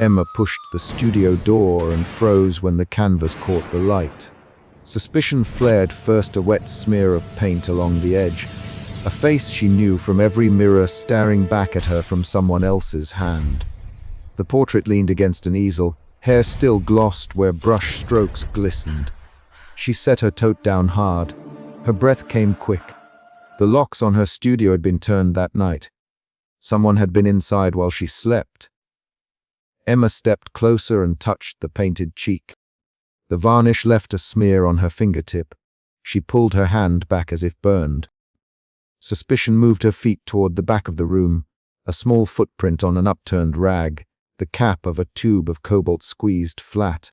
Emma pushed the studio door and froze when the canvas caught the light. Suspicion flared, first a wet smear of paint along the edge, a face she knew from every mirror staring back at her from someone else's hand. The portrait leaned against an easel, hair still glossed where brush strokes glistened. She set her tote down hard. Her breath came quick. The locks on her studio had been turned that night. Someone had been inside while she slept. Emma stepped closer and touched the painted cheek. The varnish left a smear on her fingertip. She pulled her hand back as if burned. Suspicion moved her feet toward the back of the room, a small footprint on an upturned rag, the cap of a tube of cobalt squeezed flat.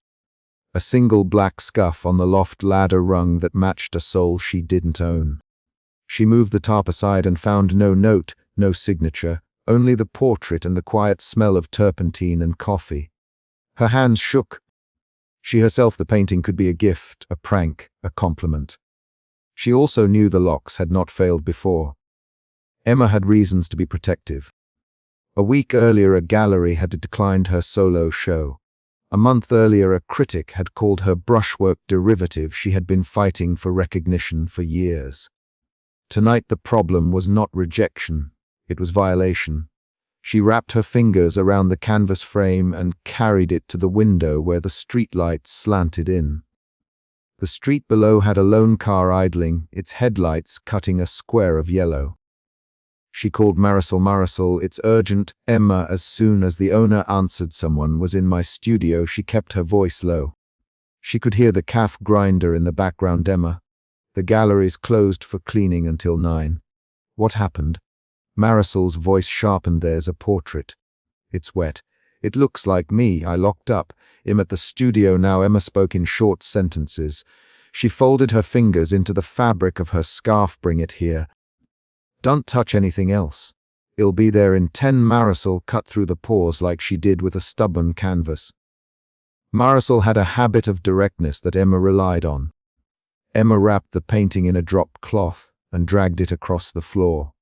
A single black scuff on the loft ladder rung that matched a sole she didn't own. She moved the tarp aside and found no note, no signature, only the portrait and the quiet smell of turpentine and coffee. Her hands shook. She herself, the painting could be a gift, a prank, a compliment. She also knew the locks had not failed before. Emma had reasons to be protective. A week earlier, a gallery had declined her solo show. A month earlier, a critic had called her brushwork derivative she had been fighting for recognition for years. Tonight the problem was not rejection, it was violation. She wrapped her fingers around the canvas frame and carried it to the window where the streetlights slanted in. The street below had a lone car idling, its headlights cutting a square of yellow. She called Marisol. Marisol, it's urgent. Emma, as soon as the owner answered, someone was in my studio. She kept her voice low. She could hear the calf grinder in the background. Emma, the gallery's closed for cleaning until 9. What happened? Marisol's voice sharpened. There's a portrait. It's wet. It looks like me. I locked up. I'm at the studio now. Emma spoke in short sentences. She folded her fingers into the fabric of her scarf. Bring it here. Don't touch anything else. It'll be there in 10. Marisol cut through the pause like she did with a stubborn canvas. Marisol had a habit of directness that Emma relied on. Emma wrapped the painting in a drop cloth and dragged it across the floor.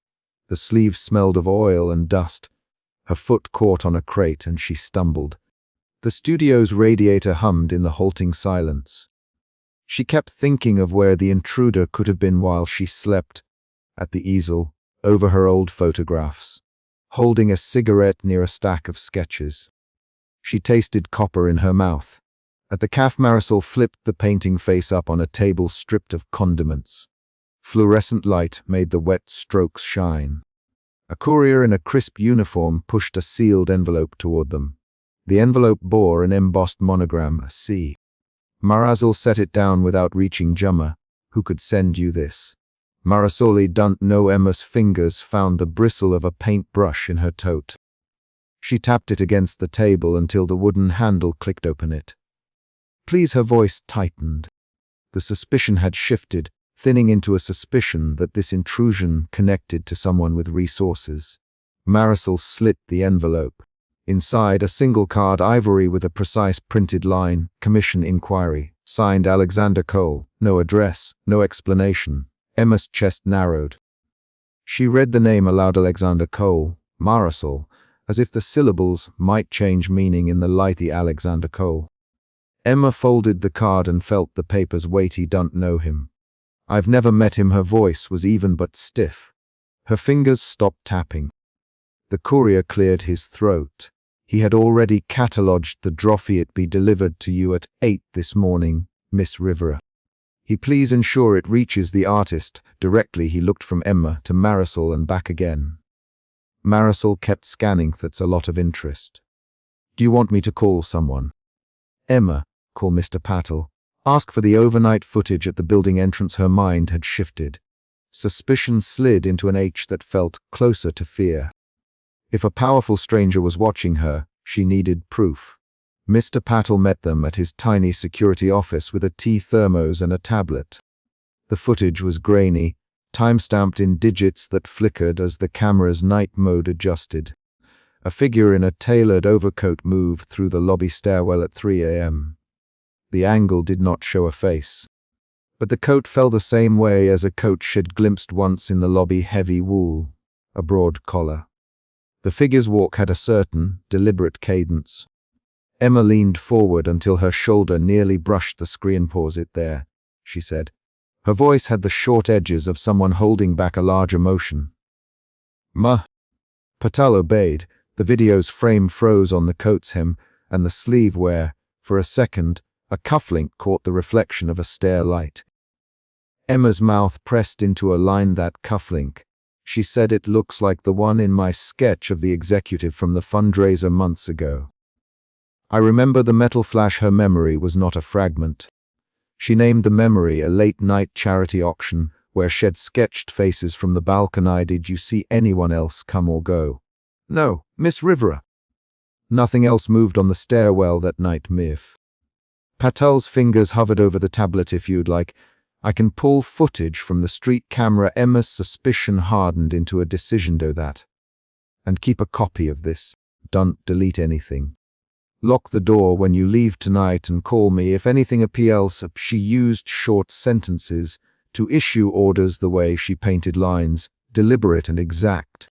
The sleeve smelled of oil and dust. Her foot caught on a crate and she stumbled. The studio's radiator hummed in the halting silence. She kept thinking of where the intruder could have been while she slept, at the easel, over her old photographs, holding a cigarette near a stack of sketches. She tasted copper in her mouth. At the calf, Marisol flipped the painting face up on a table stripped of condiments. Fluorescent light made the wet strokes shine. A courier in a crisp uniform pushed a sealed envelope toward them. The envelope bore an embossed monogram, a C. Marisol set it down without reaching. Jumma, who could send you this? Marisol don't know. Emma's fingers found the bristle of a paintbrush in her tote. She tapped it against the table until the wooden handle clicked. Open it. Please. Her voice tightened. The suspicion had shifted, thinning into a suspicion that this intrusion connected to someone with resources. Marisol slit the envelope. Inside, a single card, ivory with a precise printed line, commission inquiry, signed Alexander Cole, no address, no explanation. Emma's chest narrowed. She read the name aloud. Alexander Cole, Marisol, as if the syllables might change meaning in the light. The Alexander Cole. Emma folded the card and felt the paper's weighty. Don't know him. I've never met him. Her voice was even but stiff. Her fingers stopped tapping. The courier cleared his throat. He had already catalogued the drophy. It be delivered to you at 8 this morning, Miss Rivera. He please ensure it reaches the artist directly. He looked from Emma to Marisol and back again. Marisol kept scanning. That's a lot of interest. Do you want me to call someone? Emma, call Mr. Patel. Ask for the overnight footage at the building entrance. Her mind had shifted. Suspicion slid into an H that felt closer to fear. If a powerful stranger was watching her, she needed proof. Mr. Patel met them at his tiny security office with a tea thermos and a tablet. The footage was grainy, time-stamped in digits that flickered as the camera's night mode adjusted. A figure in a tailored overcoat moved through the lobby stairwell at 3 a.m. The angle did not show a face. But the coat fell the same way as a coat she'd glimpsed once in the lobby. Heavy wool, a broad collar. The figure's walk had a certain, deliberate cadence. Emma leaned forward until her shoulder nearly brushed the screen. "Pause it there," she said. Her voice had the short edges of someone holding back a large emotion. "Ma." Patel obeyed. The video's frame froze on the coat's hem and the sleeve where, for a second, a cufflink caught the reflection of a stair light. Emma's mouth pressed into a line. "That cufflink." She said, "It looks like the one in my sketch of the executive from the fundraiser months ago." I remember the metal flash. Her memory was not a fragment. She named the memory a late-night charity auction where shed sketched faces from the balcony. "Did you see anyone else come or go?" "No, Miss Rivera." Nothing else moved on the stairwell that night. "Miff." Patel's fingers hovered over the tablet. "If you'd like, I can pull footage from the street camera." Emma's suspicion hardened into a decision. "Do that. And keep a copy of this. Don't delete anything. Lock the door when you leave tonight and call me if anything appeals." She used short sentences to issue orders the way she painted lines, deliberate and exact.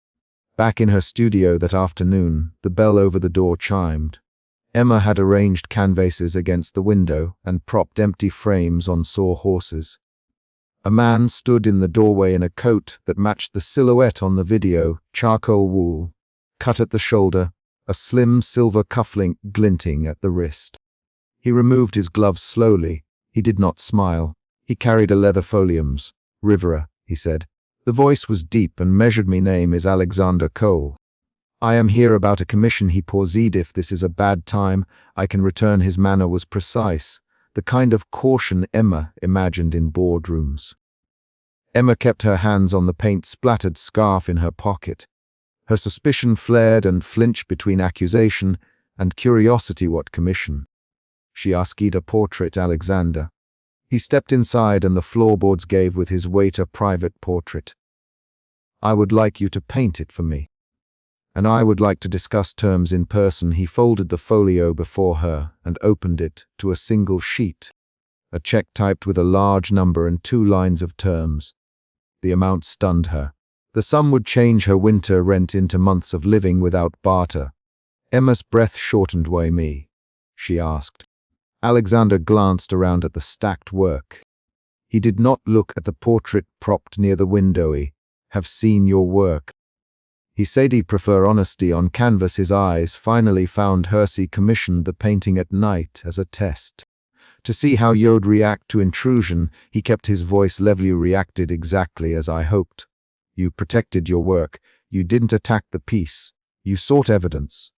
Back in her studio that afternoon, the bell over the door chimed. Emma had arranged canvases against the window and propped empty frames on sawhorses. A man stood in the doorway in a coat that matched the silhouette on the video, charcoal wool, cut at the shoulder, a slim silver cufflink glinting at the wrist. He removed his gloves slowly. He did not smile. He carried a leather foliums. "Rivera," he said. The voice was deep and measured. "Me name is Alexander Cole. I am here about a commission." He paused. "If this is a bad time, I can return." His manner was precise, the kind of caution Emma imagined in boardrooms. Emma kept her hands on the paint-splattered scarf in her pocket. Her suspicion flared and flinched between accusation and curiosity. "What commission?" She asked. "A portrait, Alexander." He stepped inside and the floorboards gave with his weight. "A private portrait. I would like you to paint it for me. And I would like to discuss terms in person." He folded the folio before her and opened it to a single sheet. A check typed with a large number and 2 lines of terms. The amount stunned her. The sum would change her winter rent into months of living without barter. Emma's breath shortened. "Why me?" she asked. Alexander glanced around at the stacked work. He did not look at the portrait propped near the window. "I have seen your work." He said he prefer honesty on canvas. His eyes finally found hers. "He commissioned the painting at night as a test. To see how you'd react to intrusion." He kept his voice level. "You reacted exactly as I hoped. You protected your work. You didn't attack the piece. You sought evidence.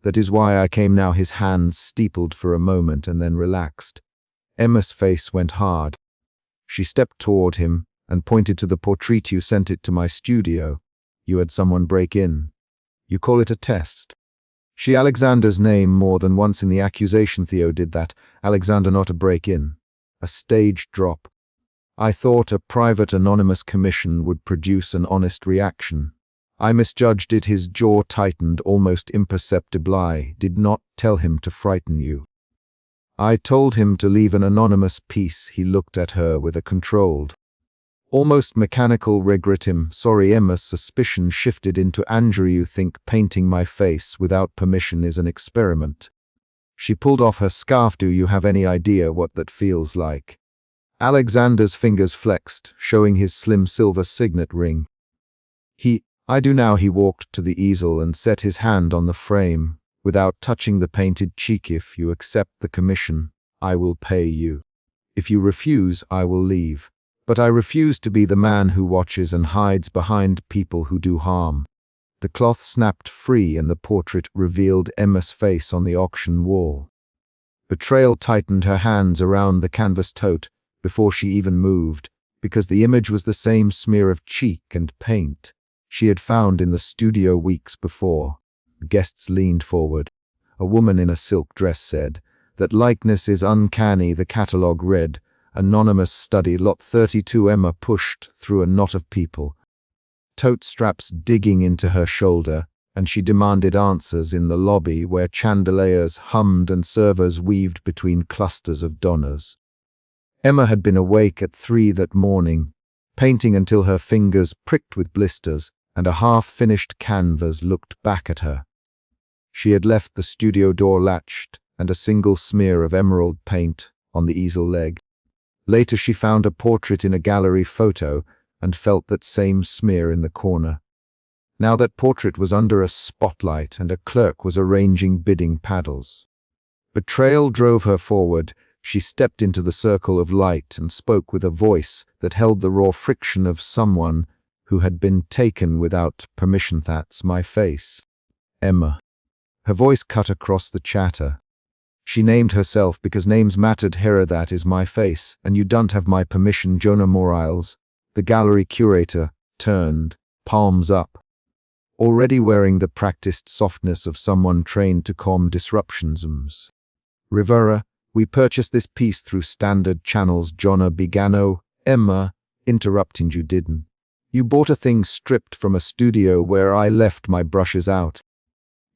That is why I came now." His hands steepled for a moment and then relaxed. Emma's face went hard. She stepped toward him and pointed to the portrait. "You sent it to my studio. You had someone break in. You call it a test." She Alexander's name more than once in the accusation. "Theo did that. Alexander, not a break-in. A stage drop. I thought a private anonymous commission would produce an honest reaction. I misjudged it." His jaw tightened almost imperceptibly. "I did not tell him to frighten you. I told him to leave an anonymous piece." He looked at her with a controlled, almost mechanical regret. "Sorry." Emma's suspicion shifted into anger. "You think painting my face without permission is an experiment?" She pulled off her scarf. "Do you have any idea what that feels like?" Alexander's fingers flexed, showing his slim silver signet ring. I do now." He walked to the easel and set his hand on the frame, without touching the painted cheek. "If you accept the commission, I will pay you. If you refuse, I will leave. But I refuse to be the man who watches and hides behind people who do harm." The cloth snapped free and the portrait revealed Emma's face on the auction wall. Betrayal tightened her hands around the canvas tote before she even moved, because the image was the same smear of cheek and paint she had found in the studio weeks before. Guests leaned forward. A woman in a silk dress said, "That likeness is uncanny." The catalogue read, "Anonymous study, lot 32." Emma pushed through a knot of people, tote straps digging into her shoulder, and she demanded answers in the lobby where chandeliers hummed and servers weaved between clusters of donors. Emma had been awake at 3 that morning, painting until her fingers pricked with blisters, and a half-finished canvas looked back at her. She had left the studio door latched and a single smear of emerald paint on the easel leg. Later she found a portrait in a gallery photo and felt that same smear in the corner. Now that portrait was under a spotlight and a clerk was arranging bidding paddles. Betrayal drove her forward. She stepped into the circle of light and spoke with a voice that held the raw friction of someone who had been taken without permission. That's my face. Emma. Her voice cut across the chatter. She named herself because names mattered here. That is my face, and you don't have my permission. Jonah Morales, the gallery curator, turned, palms up, already wearing the practiced softness of someone trained to calm disruptions. Rivera, we purchased this piece through standard channels. Jonah began. Oh, Emma, interrupting. You didn't. You bought a thing stripped from a studio where I left my brushes out.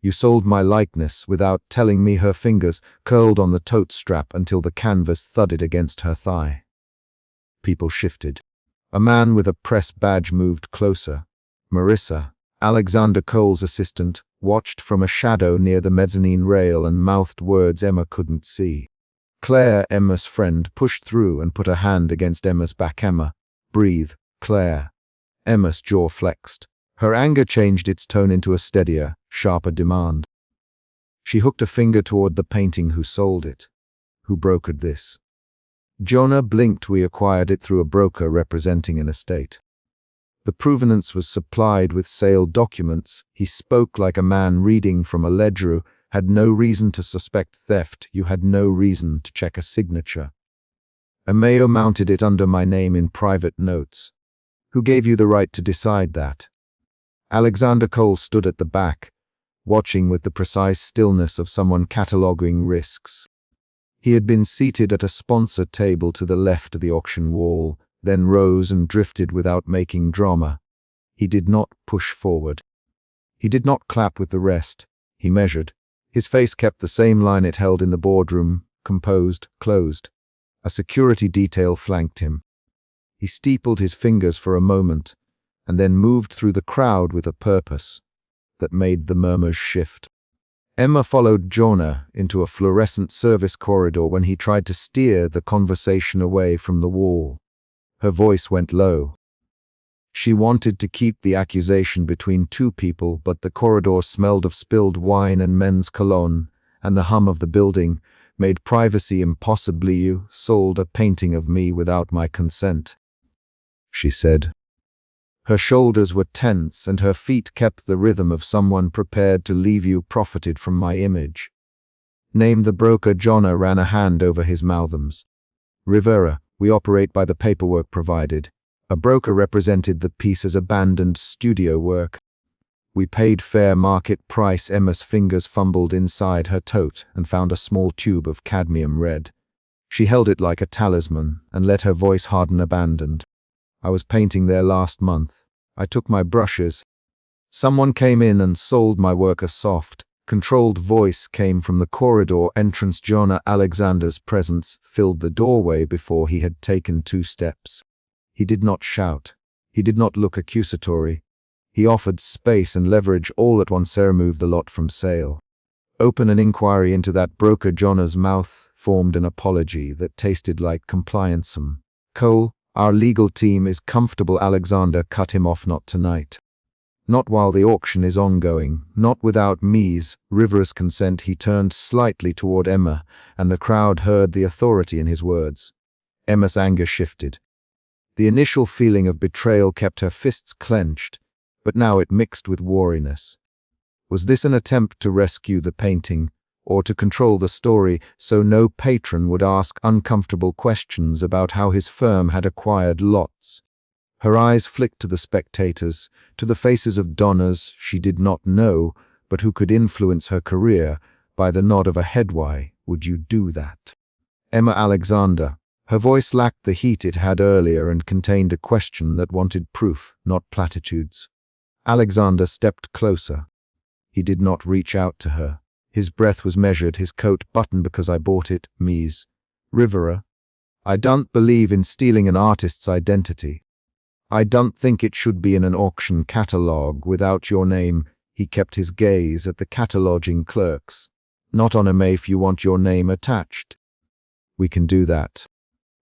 You sold my likeness without telling me. Her fingers curled on the tote strap until the canvas thudded against her thigh. People shifted. A man with a press badge moved closer. Marissa, Alexander Cole's assistant, watched from a shadow near the mezzanine rail and mouthed words Emma couldn't see. Claire, Emma's friend, pushed through and put a hand against Emma's back. Emma, breathe, Claire. Emma's jaw flexed. Her anger changed its tone into a steadier, sharper demand. She hooked a finger toward the painting. Who sold it? Who brokered this? Jonah blinked. We acquired it through a broker representing an estate. The provenance was supplied with sale documents. He spoke like a man reading from a ledger. Had no reason to suspect theft. You had no reason to check a signature. Ameo mounted it under my name in private notes. Who gave you the right to decide that? Alexander Cole stood at the back, watching with the precise stillness of someone cataloging risks. He had been seated at a sponsor table to the left of the auction wall, then rose and drifted without making drama. He did not push forward. He did not clap with the rest. He measured. His face kept the same line it held in the boardroom, composed, closed. A security detail flanked him. He steepled his fingers for a moment, and then moved through the crowd with a purpose that made the murmurs shift. Emma followed Jonah into a fluorescent service corridor when he tried to steer the conversation away from the wall. Her voice went low. She wanted to keep the accusation between two people, but the corridor smelled of spilled wine and men's cologne, and the hum of the building made privacy impossible. You sold a painting of me without my consent, she said. Her shoulders were tense and her feet kept the rhythm of someone prepared to leave. You profited from my image. Name the broker. Jonah ran a hand over his mouthums. Rivera, we operate by the paperwork provided. A broker represented the piece as abandoned studio work. We paid fair market price. Emma's fingers fumbled inside her tote and found a small tube of cadmium red. She held it like a talisman and let her voice harden. Abandoned. I was painting there last month. I took my brushes. Someone came in and sold my work. A soft, controlled voice came from the corridor entrance. Jonah Alexander's presence filled the doorway before he had taken 2 steps. He did not shout. He did not look accusatory. He offered space and leverage all at once. Remove the lot from sale. Open an inquiry into that broker. Jonah's mouth formed an apology that tasted like compliance. Cole, our legal team is comfortable. Alexander cut him off. Not tonight. Not while the auction is ongoing. Not without Ms. Rivera's consent. He turned slightly toward Emma, and the crowd heard the authority in his words. Emma's anger shifted. The initial feeling of betrayal kept her fists clenched, but now it mixed with wariness. Was this an attempt to rescue the painting, or to control the story so no patron would ask uncomfortable questions about how his firm had acquired lots? Her eyes flicked to the spectators, to the faces of donors she did not know, but who could influence her career by the nod of a head. Why would you do that? Emma Alexander. Her voice lacked the heat it had earlier and contained a question that wanted proof, not platitudes. Alexander stepped closer. He did not reach out to her. His breath was measured, his coat buttoned. Because I bought it, Ms. Rivera. I don't believe in stealing an artist's identity. I don't think it should be in an auction catalogue without your name. He kept his gaze at the cataloging clerks. Not on Emma if you want your name attached. We can do that.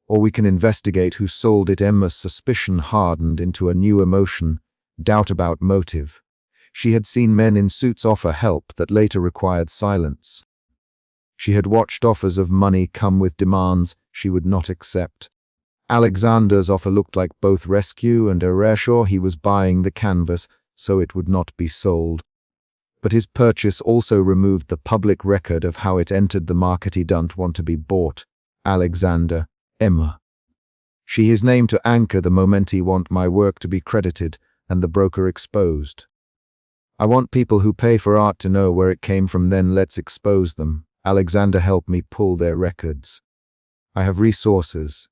Or we can investigate who sold it. Emma's suspicion hardened into a new emotion, doubt about motive. She had seen men in suits offer help that later required silence. She had watched offers of money come with demands she would not accept. Alexander's offer looked like both rescue and erasure. He was buying the canvas so it would not be sold. But his purchase also removed the public record of how it entered the market. He don't want to be bought. Alexander, Emma. She his name to anchor the moment. He want my work to be credited and the broker exposed. I want people who pay for art to know where it came from, then let's expose them. Alexander help me pull their records. I have resources.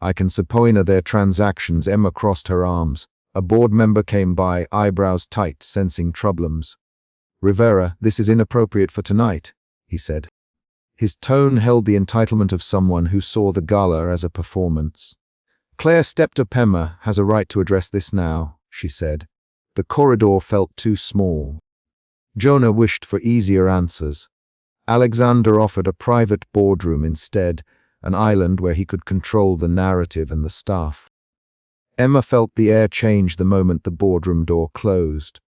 I can subpoena their transactions. Emma crossed her arms. A board member came by, eyebrows tight, sensing troubles. Rivera, this is inappropriate for tonight, he said. His tone held the entitlement of someone who saw the gala as a performance. Claire stepped up. Emma has a right to address this now, she said. The corridor felt too small. Jonah wished for easier answers. Alexander offered a private boardroom instead, an island where he could control the narrative and the staff. Emma felt the air change the moment the boardroom door closed.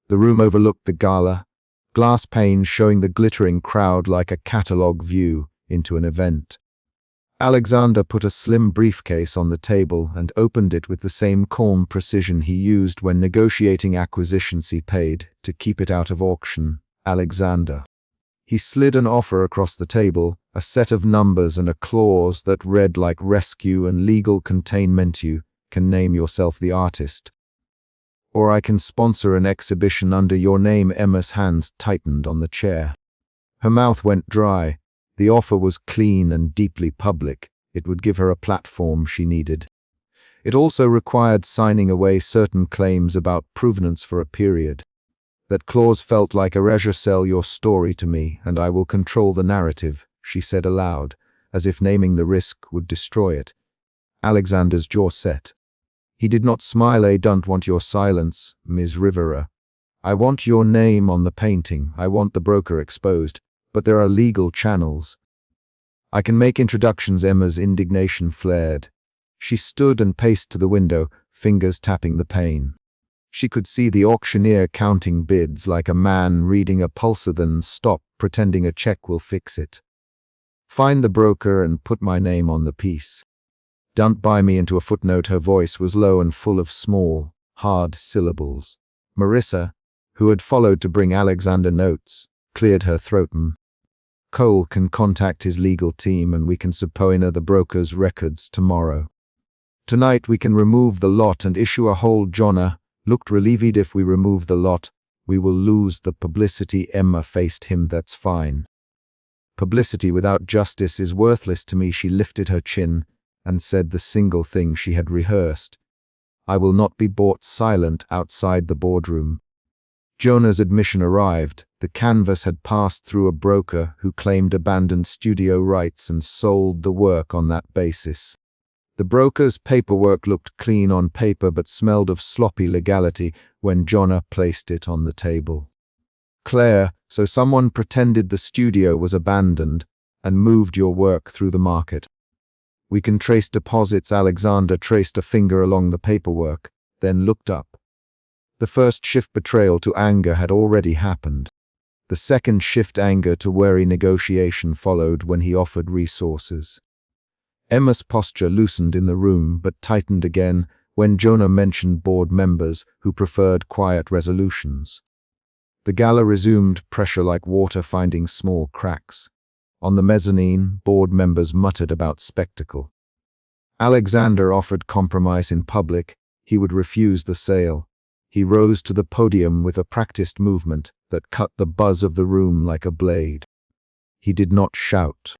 The room overlooked the gala, glass panes showing the glittering crowd like a catalogue view into an event. Alexander put a slim briefcase on the table and opened it with the same calm precision he used when negotiating acquisitions. He paid to keep it out of auction. Alexander. He slid an offer across the table, a set of numbers and a clause that read like rescue and legal containment. You can name yourself the artist. Or I can sponsor an exhibition under your name. Emma's hands tightened on the chair. Her mouth went dry. The offer was clean and deeply public. It would give her a platform she needed. It also required signing away certain claims about provenance for a period. That clause felt like erasure. Sell your story to me, and I will control the narrative, she said aloud, as if naming the risk would destroy it. Alexander's jaw set. He did not smile. I don't want your silence, Ms. Rivera. I want your name on the painting. I want the broker exposed. But there are legal channels. I can make introductions. Emma's indignation flared. She stood and paced to the window, fingers tapping the pane. She could see the auctioneer counting bids like a man reading a pulsar. Then stop, pretending a check will fix it. Find the broker and put my name on the piece. Don't buy me into a footnote. Her voice was low and full of small, hard syllables. Marissa, who had followed to bring Alexander notes, cleared her throat. Cole can contact his legal team and we can subpoena the broker's records tomorrow. Tonight we can remove the lot and issue a hold. Jonah looked relieved. If we remove the lot, we will lose the publicity. Emma faced him. That's fine. Publicity without justice is worthless to me. She lifted her chin and said the single thing she had rehearsed. I will not be bought. Silent outside the boardroom. Jonah's admission arrived. The canvas had passed through a broker who claimed abandoned studio rights and sold the work on that basis. The broker's paperwork looked clean on paper but smelled of sloppy legality when Jonah placed it on the table. Claire, so someone pretended the studio was abandoned and moved your work through the market. We can trace deposits. Alexander traced a finger along the paperwork, then looked up. The first shift betrayal to anger had already happened. The second shift anger to wary negotiation followed when he offered resources. Emma's posture loosened in the room but tightened again when Jonah mentioned board members who preferred quiet resolutions. The gala resumed, pressure like water finding small cracks. On the mezzanine, board members muttered about spectacle. Alexander offered compromise in public. He would refuse the sale. He rose to the podium with a practiced movement that cut the buzz of the room like a blade. He did not shout.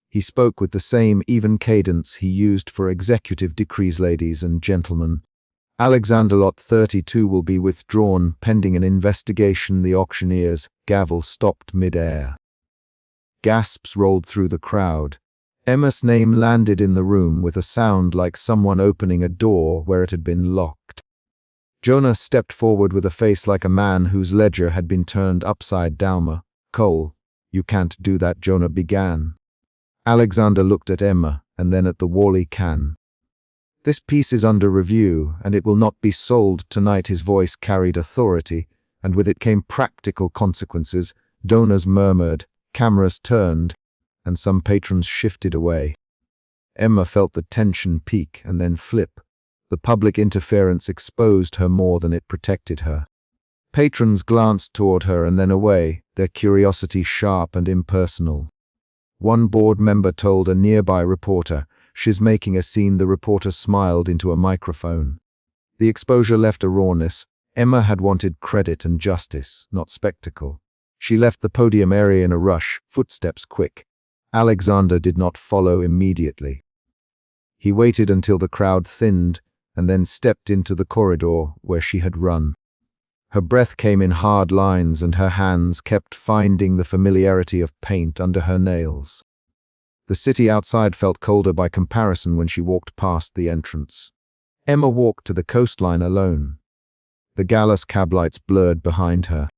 He spoke with the same even cadence he used for executive decrees. Ladies and gentlemen, Alexander Lot 32 will be withdrawn pending an investigation. The auctioneer's gavel stopped mid-air. Gasps rolled through the crowd. Emma's name landed in the room with a sound like someone opening a door where it had been locked. Jonah stepped forward with a face like a man whose ledger had been turned upside down. Cole, "You can't do that," Jonah began. Alexander looked at Emma and then at the Wally can. "This piece is under review, and it will not be sold tonight." His voice carried authority, and with it came practical consequences. Donors murmured, cameras turned, and some patrons shifted away. Emma felt the tension peak and then flip. The public interference exposed her more than it protected her. Patrons glanced toward her and then away, their curiosity sharp and impersonal. One board member told a nearby reporter, "She's making a scene." The reporter smiled into a microphone. The exposure left a rawness. Emma had wanted credit and justice, not spectacle. She left the podium area in a rush, footsteps quick. Alexander did not follow immediately. He waited until the crowd thinned and then stepped into the corridor where she had run. Her breath came in hard lines and her hands kept finding the familiarity of paint under her nails. The city outside felt colder by comparison when she walked past the entrance. Emma walked to the coastline alone. The Gallus cab lights blurred behind her.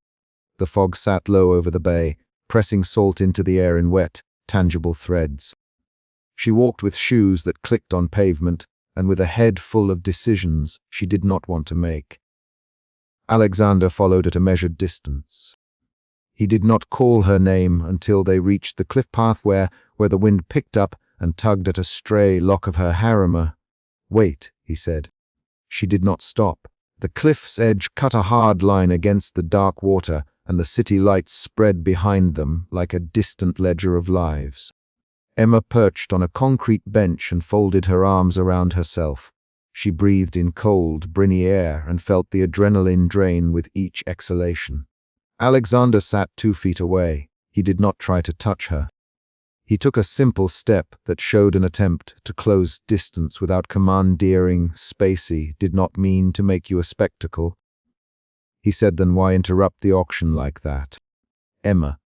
The fog sat low over the bay, pressing salt into the air in wet, tangible threads. She walked with shoes that clicked on pavement and with a head full of decisions she did not want to make. Alexander followed at a measured distance. He did not call her name until they reached the cliff path where the wind picked up and tugged at a stray lock of her harema. "Wait," he said. She did not stop. The cliff's edge cut a hard line against the dark water, and the city lights spread behind them like a distant ledger of lives. Emma perched on a concrete bench and folded her arms around herself. She breathed in cold, briny air and felt the adrenaline drain with each exhalation. Alexander sat 2 feet away. He did not try to touch her. He took a simple step that showed an attempt to close distance without commandeering. "Spacey did not mean to make you a spectacle." He said, "Then why interrupt the auction like that?" "Emma."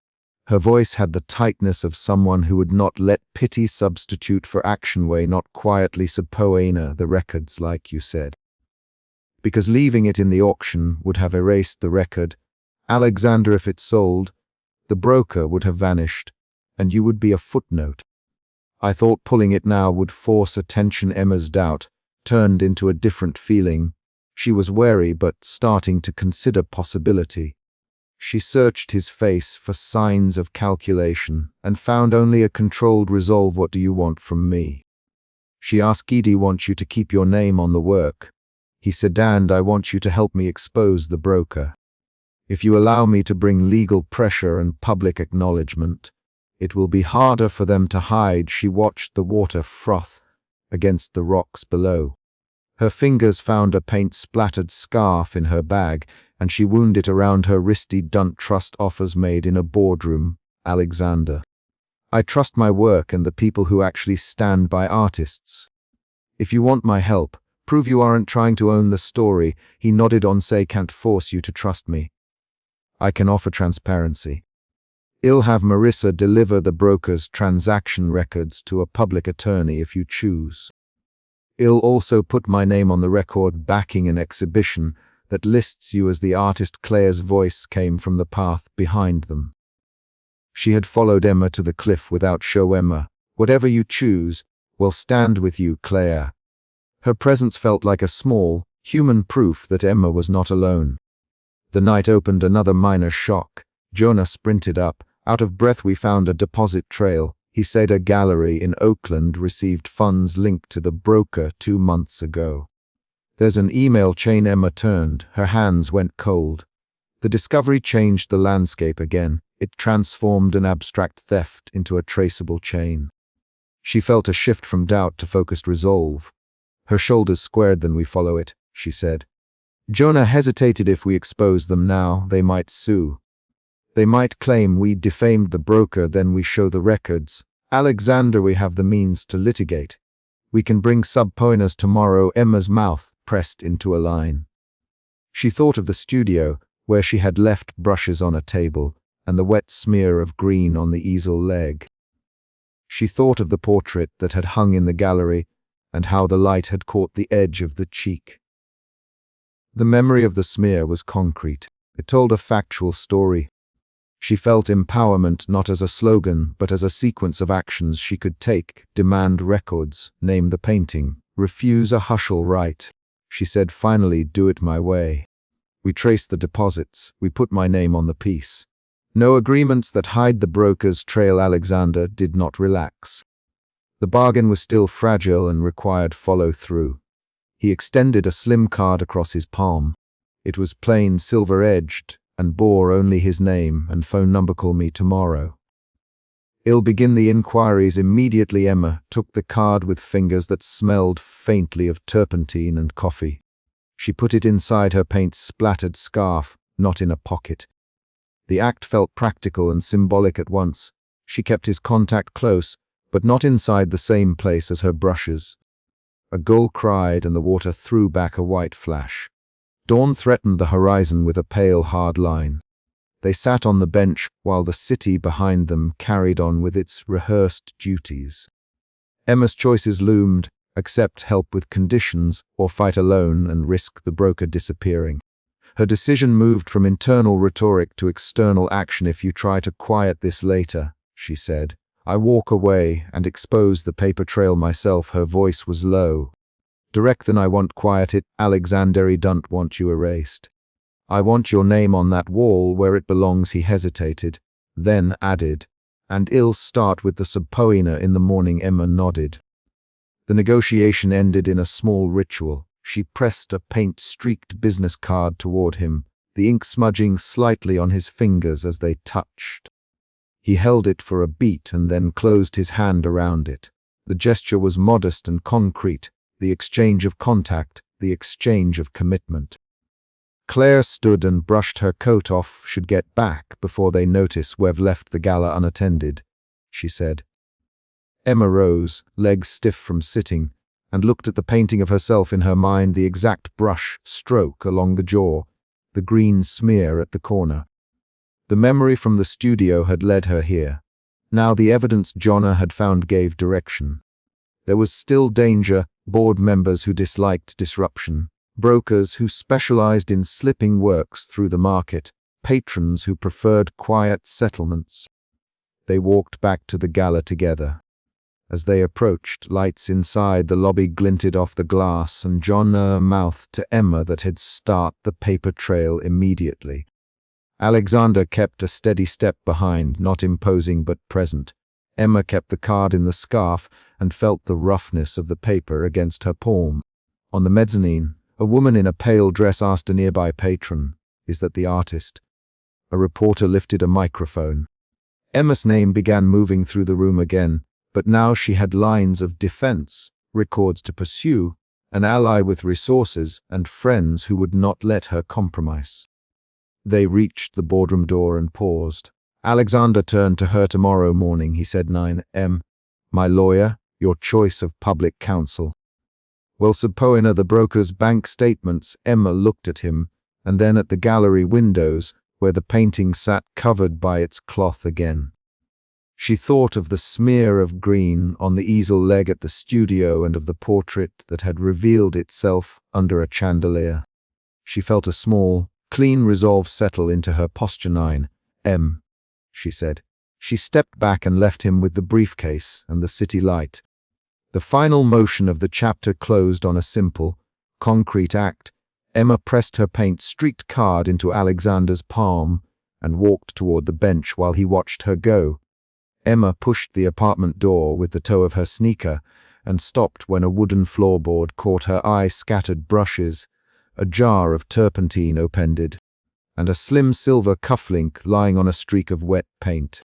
Her voice had the tightness of someone who would not let pity substitute for action. "Way not quietly Sapoena the records like you said." "Because leaving it in the auction would have erased the record. Alexander, if it sold, the broker would have vanished, and you would be a footnote. I thought pulling it now would force attention." Emma's doubt turned into a different feeling. She was wary but starting to consider possibility. She searched his face for signs of calculation and found only a controlled resolve. "What do you want from me?" She asked. "Edie wants you to keep your name on the work." He said, "And I want you to help me expose the broker. If you allow me to bring legal pressure and public acknowledgement, it will be harder for them to hide." She watched the water froth against the rocks below. Her fingers found a paint-splattered scarf in her bag, and she wound it around her wristy. "Don't trust offers made in a boardroom, Alexander. I trust my work and the people who actually stand by artists. If you want my help, prove you aren't trying to own the story." He nodded on. "Say, can't force you to trust me. I can offer transparency. I'll have Marissa deliver the broker's transaction records to a public attorney if you choose. I'll also put my name on the record backing an exhibition that lists you as the artist." Claire's voice came from the path behind them. She had followed Emma to the cliff without show. "Emma, whatever you choose, will stand with you, Claire." Her presence felt like a small, human proof that Emma was not alone. The night opened another minor shock. Jonah sprinted up. "Out of breath, we found a deposit trail." He said a gallery in Oakland received funds linked to the broker 2 months ago. "There's an email chain." Emma turned. Her hands went cold. The discovery changed the landscape again. It transformed an abstract theft into a traceable chain. She felt a shift from doubt to focused resolve. Her shoulders squared. "Then we follow it," she said. Jonah hesitated. "If we expose them now, they might sue. They might claim we defamed the broker, then we show the records. Alexander, we have the means to litigate. We can bring subpoenas tomorrow." Emma's mouth pressed into a line. She thought of the studio, where she had left brushes on a table and the wet smear of green on the easel leg. She thought of the portrait that had hung in the gallery and how the light had caught the edge of the cheek. The memory of the smear was concrete. It told a factual story. She felt empowerment not as a slogan, but as a sequence of actions she could take: demand records, name the painting, refuse a hushal right. She said, finally, do it my way. We traced the deposits, we put my name on the piece. No agreements that hide the brokers trail. Alexander did not relax. The bargain was still fragile and required follow-through. He extended a slim card across his palm. It was plain silver-edged and bore only his name and phone number. Call me tomorrow. I'll begin the inquiries immediately. Emma took the card with fingers that smelled faintly of turpentine and coffee. She put it inside her paint-splattered scarf, not in a pocket. The act felt practical and symbolic at once. She kept his contact close, but not inside the same place as her brushes. A gull cried and the water threw back a white flash. Dawn threatened the horizon with a pale, hard line. They sat on the bench while the city behind them carried on with its rehearsed duties. Emma's choices loomed: accept help with conditions or fight alone and risk the broker disappearing. Her decision moved from internal rhetoric to external action. If you try to quiet this later, she said, I walk away and expose the paper trail myself. Her voice was low. Direct. Then I won't quiet it. Alexander, don't want you erased. I want your name on that wall where it belongs. He hesitated, then added, and I'll start with the subpoena in the morning. Emma nodded. The negotiation ended in a small ritual. She pressed a paint-streaked business card toward him, the ink smudging slightly on his fingers as they touched. He held it for a beat and then closed his hand around it. The gesture was modest and concrete, the exchange of contact, the exchange of commitment. Claire stood and brushed her coat off. Should get back before they notice we've left the gala unattended, she said. Emma rose, legs stiff from sitting, and looked at the painting of herself in her mind, the exact brush stroke along the jaw, the green smear at the corner. The memory from the studio had led her here. Now the evidence Jonna had found gave direction. There was still danger: board members who disliked disruption, brokers who specialized in slipping works through the market, patrons who preferred quiet settlements. They walked back to the gala together. As they approached, lights inside the lobby glinted off the glass, and Jonna mouthed to Emma that he'd start the paper trail immediately. Alexander kept a steady step behind, not imposing but present. Emma kept the card in the scarf and felt the roughness of the paper against her palm. On the mezzanine, a woman in a pale dress asked a nearby patron, "Is that the artist?" A reporter lifted a microphone. Emma's name began moving through the room again, but now she had lines of defense, records to pursue, an ally with resources, and friends who would not let her compromise. They reached the boardroom door and paused. Alexander turned to her. "Tomorrow morning," he said. 9 a.m. "My lawyer, your choice of public counsel." "Well, subpoena the broker's bank statements." Emma looked at him, and then at the gallery windows, where the painting sat covered by its cloth again. She thought of the smear of green on the easel leg at the studio and of the portrait that had revealed itself under a chandelier. She felt a small, clean resolve settle into her posture. 9 a.m., she said. She stepped back and left him with the briefcase and the city light. The final motion of the chapter closed on a simple, concrete act. Emma pressed her paint-streaked card into Alexander's palm and walked toward the bench while he watched her go. Emma pushed the apartment door with the toe of her sneaker and stopped when a wooden floorboard caught her eye. Scattered brushes, a jar of turpentine opened, and a slim silver cufflink lying on a streak of wet paint.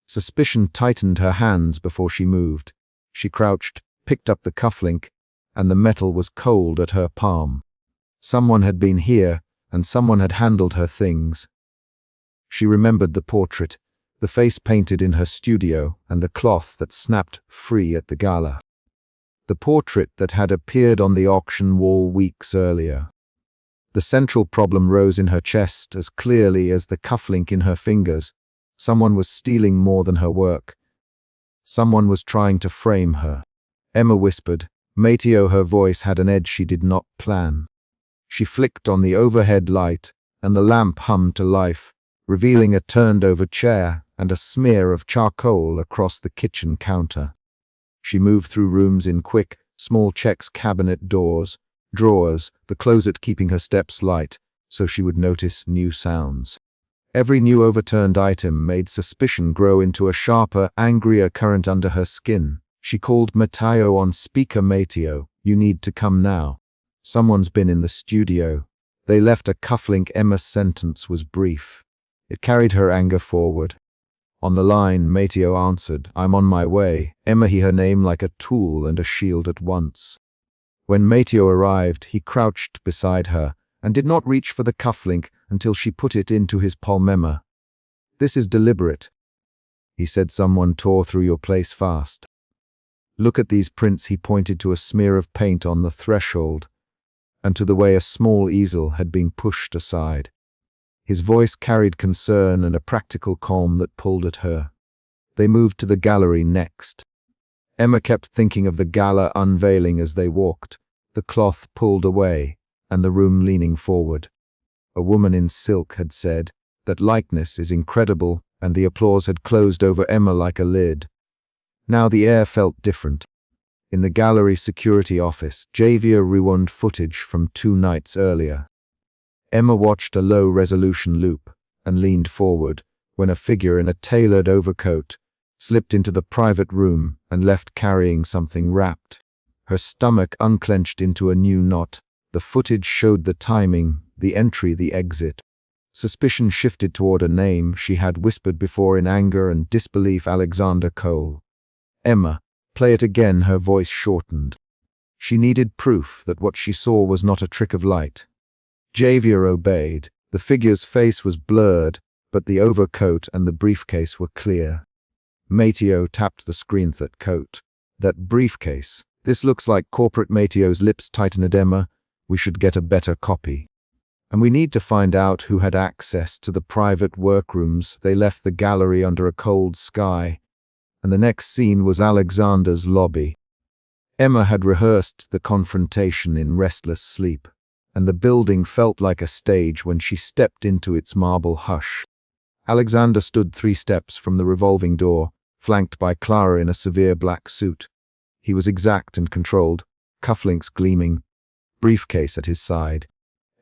Suspicion tightened her hands before she moved. She crouched, picked up the cufflink, and the metal was cold at her palm. Someone had been here, and someone had handled her things. She remembered the portrait, the face painted in her studio, and the cloth that snapped free at the gala. The portrait that had appeared on the auction wall weeks earlier. The central problem rose in her chest as clearly as the cufflink in her fingers. Someone was stealing more than her work. Someone was trying to frame her. Emma whispered, Mateo. Her voice had an edge she did not plan. She flicked on the overhead light, and the lamp hummed to life, revealing a turned-over chair and a smear of charcoal across the kitchen counter. She moved through rooms in quick, small checks cabinet doors, drawers, the closet keeping her steps light so she would notice new sounds. Every new overturned item made suspicion grow into a sharper, angrier current under her skin. She called Matteo on speaker. Matteo, you need to come now. Someone's been in the studio. They left a cufflink. Emma's sentence was brief. It carried her anger forward. On the line, Matteo answered, I'm on my way. Emma heard her name like a tool and a shield at once. When Matteo arrived, he crouched beside her and did not reach for the cufflink until she put it into his palm. Emma, this is deliberate. He said, someone tore through your place fast. Look at these prints. He pointed to a smear of paint on the threshold and to the way a small easel had been pushed aside. His voice carried concern and a practical calm that pulled at her. They moved to the gallery next. Emma kept thinking of the gala unveiling as they walked, the cloth pulled away and the room leaning forward. A woman in silk had said, that likeness is incredible, and the applause had closed over Emma like a lid. Now the air felt different. In the gallery security office, Javier rewound footage from 2 nights earlier. Emma watched a low-resolution loop and leaned forward when a figure in a tailored overcoat slipped into the private room and left carrying something wrapped. Her stomach unclenched into a new knot. The footage showed the timing, the entry, the exit. Suspicion shifted toward a name she had whispered before in anger and disbelief: Alexander Cole. Emma, play it again. Her voice shortened. She needed proof that what she saw was not a trick of light. Javier obeyed. The figure's face was blurred, but the overcoat and the briefcase were clear. Matteo tapped the screen. That coat. That briefcase. This looks like corporate. Matteo's lips tightened. Emma, we should get a better copy. And we need to find out who had access to the private workrooms. They left the gallery under a cold sky, and the next scene was Alexander's lobby. Emma had rehearsed the confrontation in restless sleep, and the building felt like a stage when she stepped into its marble hush. Alexander stood 3 steps from the revolving door, flanked by Clara in a severe black suit. He was exact and controlled, cufflinks gleaming, briefcase at his side.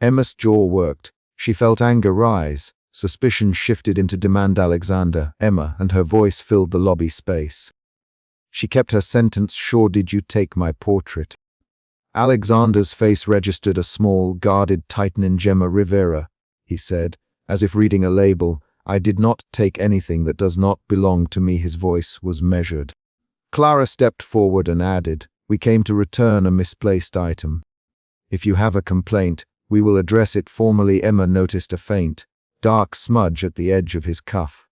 Emma's jaw worked. She felt anger rise. Suspicion shifted into demand. Alexander, Emma, and her voice filled the lobby space. She kept her sentence short. Did you take my portrait? Alexander's face registered a small, guarded tighten. In Gemma Rivera, he said, as if reading a label. I did not take anything that does not belong to me. His voice was measured. Clara stepped forward and added, we came to return a misplaced item. If you have a complaint, we will address it formally. Emma noticed a faint, dark smudge at the edge of his cuff.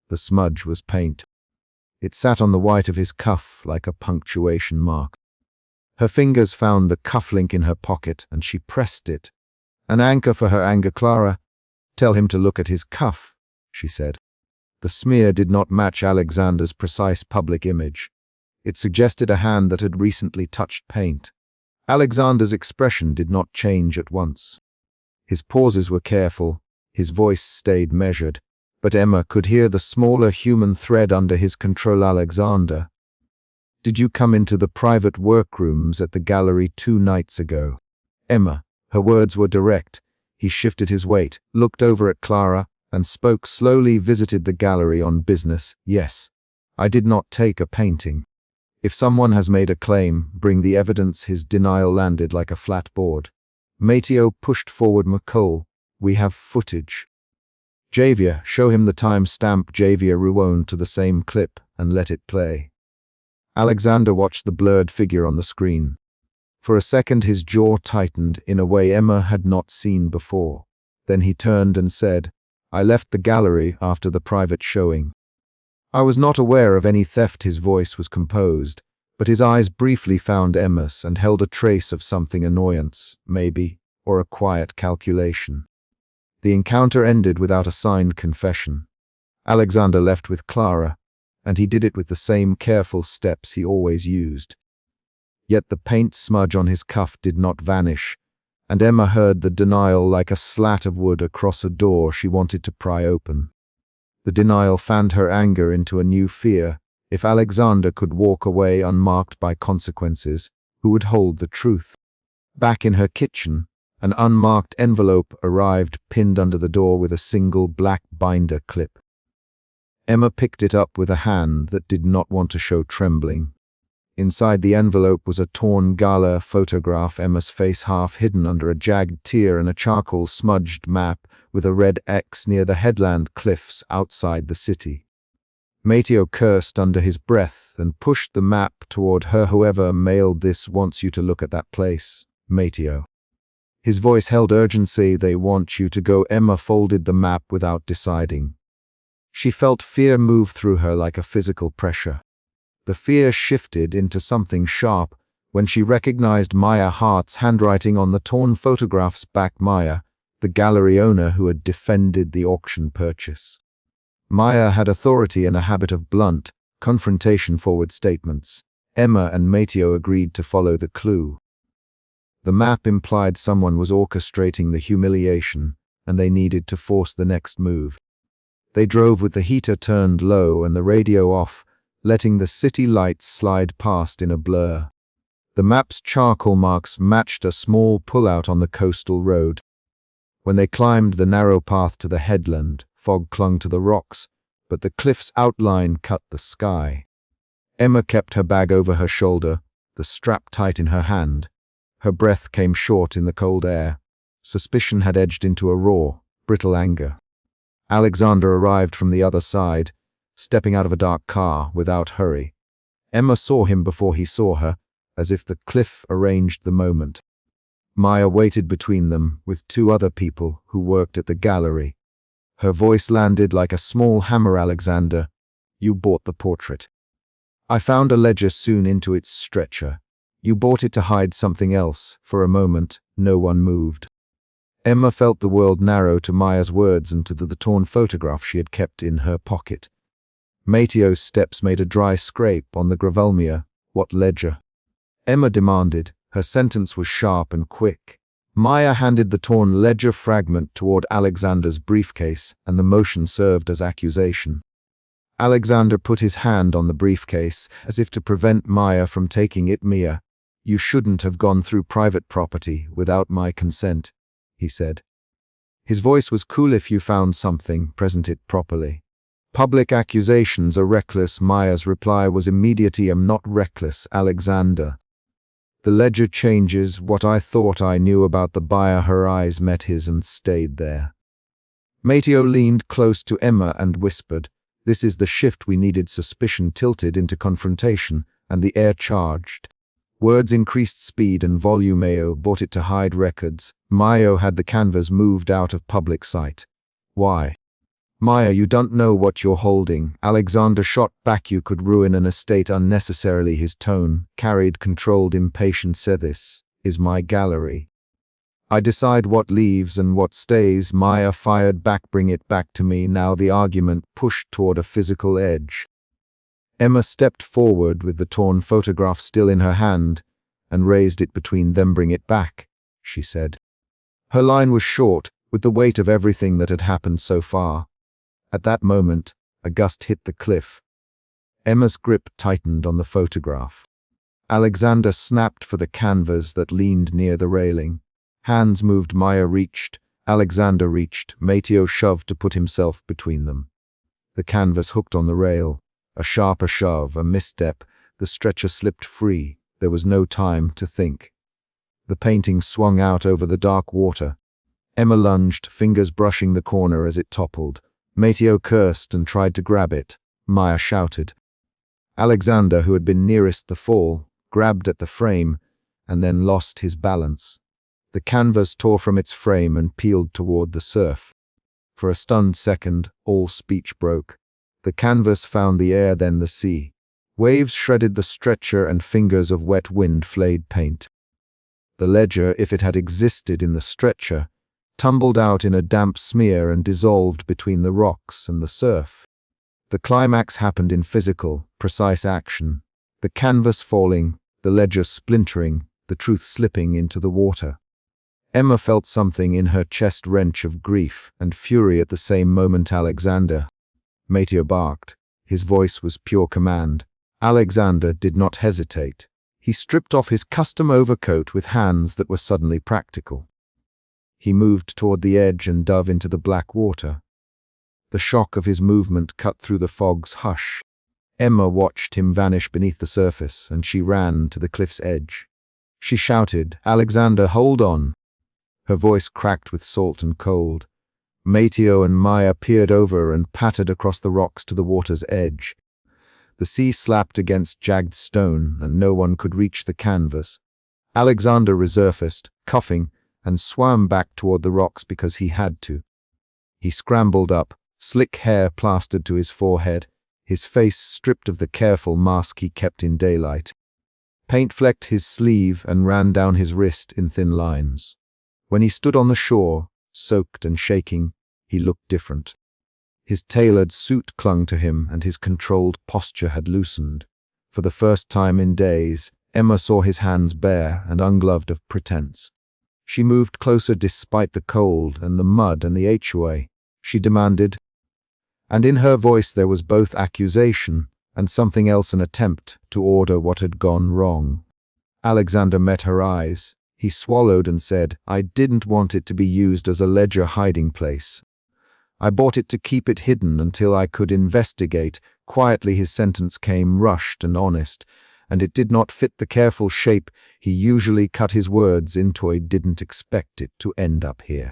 The smudge was paint. It sat on the white of his cuff like a punctuation mark. Her fingers found the cufflink in her pocket and she pressed it. An anchor for her anger. Clara, tell him to look at his cuff, she said. The smear did not match Alexander's precise public image. It suggested a hand that had recently touched paint. Alexander's expression did not change at once. His pauses were careful, his voice stayed measured, but Emma could hear the smaller human thread under his control. Alexander, did you come into the private workrooms at the gallery 2 nights ago? Emma, her words were direct. He shifted his weight, looked over at Clara, and spoke slowly. Visited the gallery on business. Yes. I did not take a painting. If someone has made a claim, bring the evidence. His denial landed like a flat board. Matteo pushed forward. McCall, we have footage. Javier, show him the time stamp. Javier rewound to the same clip and let it play. Alexander watched the blurred figure on the screen. For a second his jaw tightened in a way Emma had not seen before. Then he turned and said, I left the gallery after the private showing. I was not aware of any theft. His voice was composed, but his eyes briefly found Emma's and held a trace of something: annoyance, maybe, or a quiet calculation. The encounter ended without a signed confession. Alexander left with Clara, and he did it with the same careful steps he always used. Yet the paint smudge on his cuff did not vanish, and Emma heard the denial like a slat of wood across a door she wanted to pry open. The denial fanned her anger into a new fear. If Alexander could walk away unmarked by consequences, who would hold the truth? Back in her kitchen, an unmarked envelope arrived pinned under the door with a single black binder clip. Emma picked it up with a hand that did not want to show trembling. Inside the envelope was a torn gala photograph, Emma's face half hidden under a jagged tear, and a charcoal-smudged map with a red X near the headland cliffs outside the city. Mateo cursed under his breath and pushed the map toward her. "Whoever mailed this wants you to look at that place, Mateo." His voice held urgency. "They want you to go." Emma folded the map without deciding. She felt fear move through her like a physical pressure. The fear shifted into something sharp when she recognized Maya Hart's handwriting on the torn photograph's back. Maya, the gallery owner who had defended the auction purchase. Maya had authority and a habit of blunt, confrontation-forward statements. Emma and Mateo agreed to follow the clue. The map implied someone was orchestrating the humiliation, and they needed to force the next move. They drove with the heater turned low and the radio off, letting the city lights slide past in a blur. The map's charcoal marks matched a small pullout on the coastal road. When they climbed the narrow path to the headland, fog clung to the rocks, but the cliff's outline cut the sky. Emma kept her bag over her shoulder, the strap tight in her hand. Her breath came short in the cold air. Suspicion had edged into a raw, brittle anger. Alexander arrived from the other side, stepping out of a dark car without hurry. Emma saw him before he saw her, as if the cliff arranged the moment. Maya waited between them with two other people who worked at the gallery. Her voice landed like a small hammer. "Alexander, you bought the portrait. I found a ledger sewn into its stretcher. You bought it to hide something else." For a moment, no one moved. Emma felt the world narrow to Maya's words and to the torn photograph she had kept in her pocket. Mateo's steps made a dry scrape on the gravelmere. "What ledger?" Emma demanded. Her sentence was sharp and quick. Maya handed the torn ledger fragment toward Alexander's briefcase, and the motion served as accusation. Alexander put his hand on the briefcase, as if to prevent Maya from taking it. "Mia, you shouldn't have gone through private property without my consent," he said. His voice was cool. "If you found something, present it properly. Public accusations are reckless." Maya's reply was immediate. "I am not reckless, Alexander. The ledger changes what I thought I knew about the buyer." Her eyes met his and stayed there. Mateo leaned close to Emma and whispered, "This is the shift we needed." Suspicion tilted into confrontation, and the air charged. Words increased speed and volume. "Mayo bought it to hide records. Mayo had the canvas moved out of public sight." "Why?" "Maya, you don't know what you're holding." Alexander shot back. "You could ruin an estate unnecessarily." His tone carried controlled impatience. "This is my gallery. I decide what leaves and what stays." Maya fired back. "Bring it back to me." Now the argument pushed toward a physical edge. Emma stepped forward with the torn photograph still in her hand and raised it between them. "Bring it back," she said. Her line was short, with the weight of everything that had happened so far. At that moment, a gust hit the cliff. Emma's grip tightened on the photograph. Alexander snapped for the canvas that leaned near the railing. Hands moved. Maya reached. Alexander reached. Mateo shoved to put himself between them. The canvas hooked on the rail. A sharper shove, a misstep. The stretcher slipped free. There was no time to think. The painting swung out over the dark water. Emma lunged, fingers brushing the corner as it toppled. Mateo cursed and tried to grab it. Maya shouted. Alexander, who had been nearest the fall, grabbed at the frame and then lost his balance. The canvas tore from its frame and peeled toward the surf. For a stunned second, all speech broke. The canvas found the air, then the sea. Waves shredded the stretcher and fingers of wet wind flayed paint. The ledger, if it had existed in the stretcher, tumbled out in a damp smear and dissolved between the rocks and the surf. The climax happened in physical, precise action. The canvas falling, the ledger splintering, the truth slipping into the water. Emma felt something in her chest wrench of grief and fury at the same moment. Alexander. Matteo barked. His voice was pure command. Alexander did not hesitate. He stripped off his custom overcoat with hands that were suddenly practical. He moved toward the edge and dove into the black water. The shock of his movement cut through the fog's hush. Emma watched him vanish beneath the surface, and she ran to the cliff's edge. She shouted, "Alexander, hold on!" Her voice cracked with salt and cold. Matteo and Maya peered over and pattered across the rocks to the water's edge. The sea slapped against jagged stone, and no one could reach the canvas. Alexander resurfaced, coughing, and swam back toward the rocks because he had to. He scrambled up, slick hair plastered to his forehead, his face stripped of the careful mask he kept in daylight. Paint flecked his sleeve and ran down his wrist in thin lines. When he stood on the shore, soaked and shaking, he looked different. His tailored suit clung to him, and his controlled posture had loosened. For the first time in days, Emma saw his hands bare and ungloved of pretense. She moved closer despite the cold and the mud and the HOA. She demanded, and in her voice there was both accusation and something else, an attempt to order what had gone wrong. Alexander met her eyes. He swallowed and said, "I didn't want it to be used as a ledger hiding place. I bought it to keep it hidden until I could investigate." Quietly his sentence came rushed and honest, and it did not fit the careful shape he usually cut his words into. "I didn't expect it to end up here.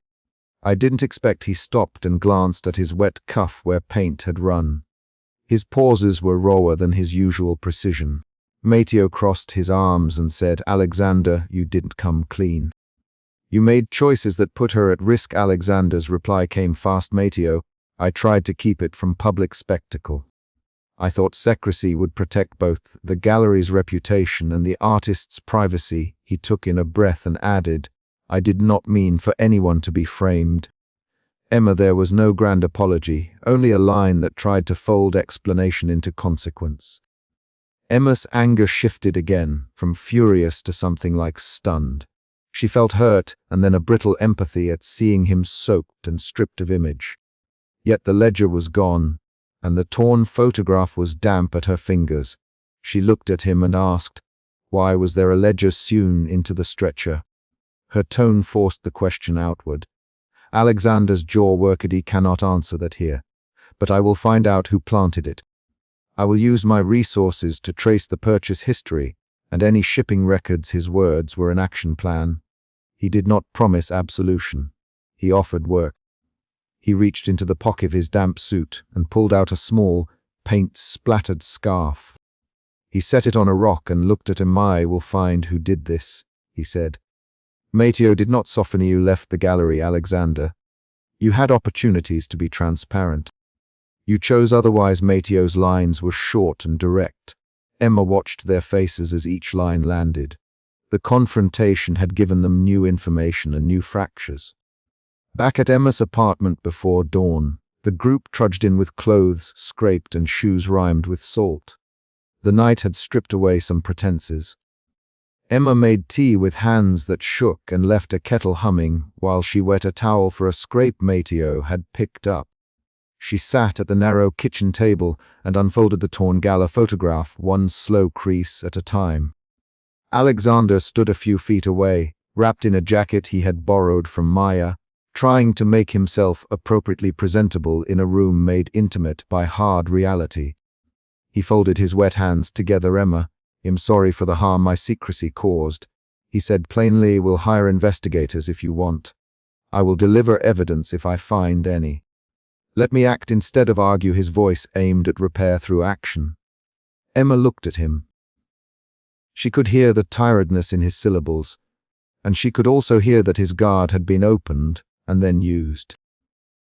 I didn't expect." He stopped and glanced at his wet cuff where paint had run. His pauses were rawer than his usual precision. Matteo crossed his arms and said, "Alexander, you didn't come clean. You made choices that put her at risk." Alexander's reply came fast. "Matteo, I tried to keep it from public spectacle. I thought secrecy would protect both the gallery's reputation and the artist's privacy." He took in a breath and added, "I did not mean for anyone to be framed." Emma, there was no grand apology, only a line that tried to fold explanation into consequence. Emma's anger shifted again, from furious to something like stunned. She felt hurt and then a brittle empathy at seeing him soaked and stripped of image. Yet the ledger was gone, and the torn photograph was damp at her fingers. She looked at him and asked, "Why was there a ledger sewn into the stretcher?" Her tone forced the question outward. Alexander's jaw worked. "He cannot answer that here, but I will find out who planted it. I will use my resources to trace the purchase history and any shipping records." His words were an action plan. He did not promise absolution. He offered work. He reached into the pocket of his damp suit and pulled out a small, paint-splattered scarf. He set it on a rock and looked at him. "I will find who did this," he said. Matteo did not soften. "You left the gallery, Alexander. You had opportunities to be transparent. You chose otherwise." Matteo's lines were short and direct. Emma watched their faces as each line landed. The confrontation had given them new information and new fractures. Back at Emma's apartment before dawn, the group trudged in with clothes scraped and shoes rimed with salt. The night had stripped away some pretenses. Emma made tea with hands that shook and left a kettle humming while she wet a towel for a scrape Matteo had picked up. She sat at the narrow kitchen table and unfolded the torn gala photograph, one slow crease at a time. Alexander stood a few feet away, wrapped in a jacket he had borrowed from Maya, trying to make himself appropriately presentable in a room made intimate by hard reality. He folded his wet hands together. "Emma, I'm sorry for the harm my secrecy caused," he said plainly. "We'll hire investigators if you want. I will deliver evidence if I find any. Let me act instead of argue." His voice aimed at repair through action. Emma looked at him. She could hear the tiredness in his syllables, and she could also hear that his guard had been opened and then used.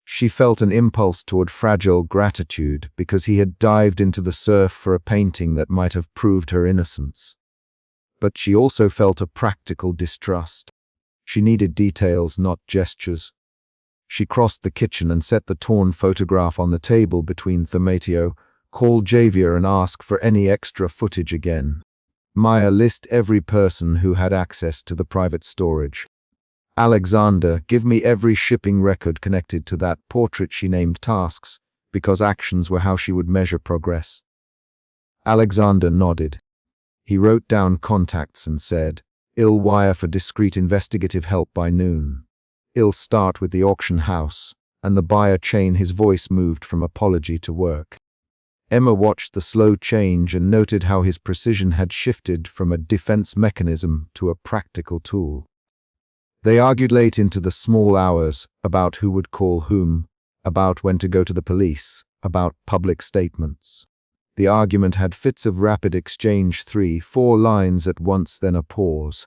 She felt an impulse toward fragile gratitude because he had dived into the surf for a painting that might have proved her innocence. But she also felt a practical distrust. She needed details, not gestures. She crossed the kitchen and set the torn photograph on the table between Matteo, called Javier and asked for any extra footage again. Maya list every person who had access to the private storage. Alexander, give me every shipping record connected to that portrait she named tasks, because actions were how she would measure progress. Alexander nodded. He wrote down contacts and said, "I'll wire for discreet investigative help by noon. I'll start with the auction house," and the buyer chain. His voice moved from apology to work. Emma watched the slow change and noted how his precision had shifted from a defense mechanism to a practical tool. They argued late into the small hours about who would call whom, about when to go to the police, about public statements. The argument had fits of rapid exchange, 3-4 lines at once, then a pause.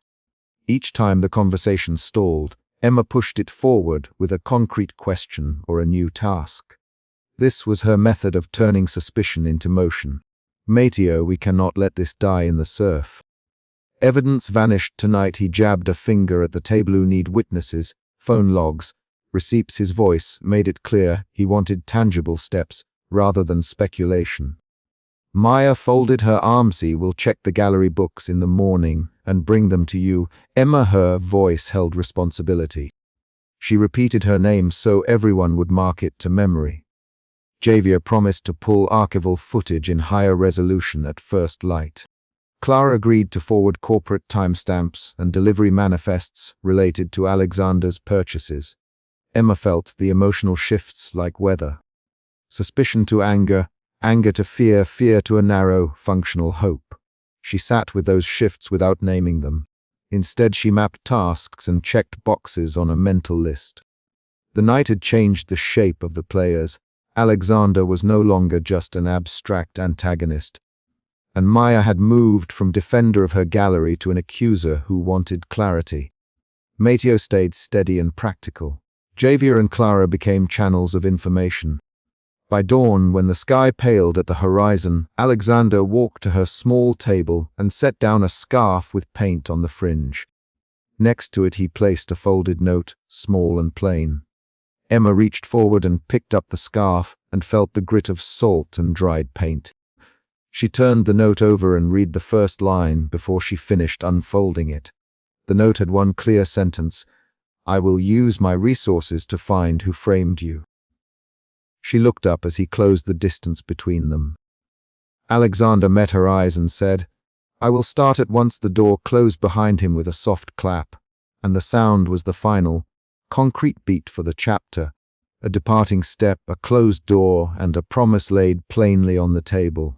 Each time the conversation stalled, Emma pushed it forward with a concrete question or a new task. This was her method of turning suspicion into motion. "Mateo, we cannot let this die in the surf." Evidence vanished tonight. He jabbed a finger at the table. "You need witnesses, phone logs, receipts." His voice made it clear he wanted tangible steps rather than speculation. Maya folded her arms. "We'll check the gallery books in the morning and bring them to you." Emma, her voice held responsibility. She repeated her name so everyone would mark it to memory. Javier promised to pull archival footage in higher resolution at first light. Clara agreed to forward corporate timestamps and delivery manifests related to Alexander's purchases. Emma felt the emotional shifts like weather. Suspicion to anger, anger to fear, fear to a narrow, functional hope. She sat with those shifts without naming them. Instead, she mapped tasks and checked boxes on a mental list. The night had changed the shape of the players. Alexander was no longer just an abstract antagonist, and Maya had moved from defender of her gallery to an accuser who wanted clarity. Mateo stayed steady and practical. Javier and Clara became channels of information. By dawn, when the sky paled at the horizon, Alexander walked to her small table and set down a scarf with paint on the fringe. Next to it he placed a folded note, small and plain. Emma reached forward and picked up the scarf and felt the grit of salt and dried paint. She turned the note over and read the first line before she finished unfolding it. The note had one clear sentence: "I will use my resources to find who framed you." She looked up as he closed the distance between them. Alexander met her eyes and said, "I will start at once." The door closed behind him with a soft clap, and the sound was the final, concrete beat for the chapter. A departing step, a closed door, and a promise laid plainly on the table.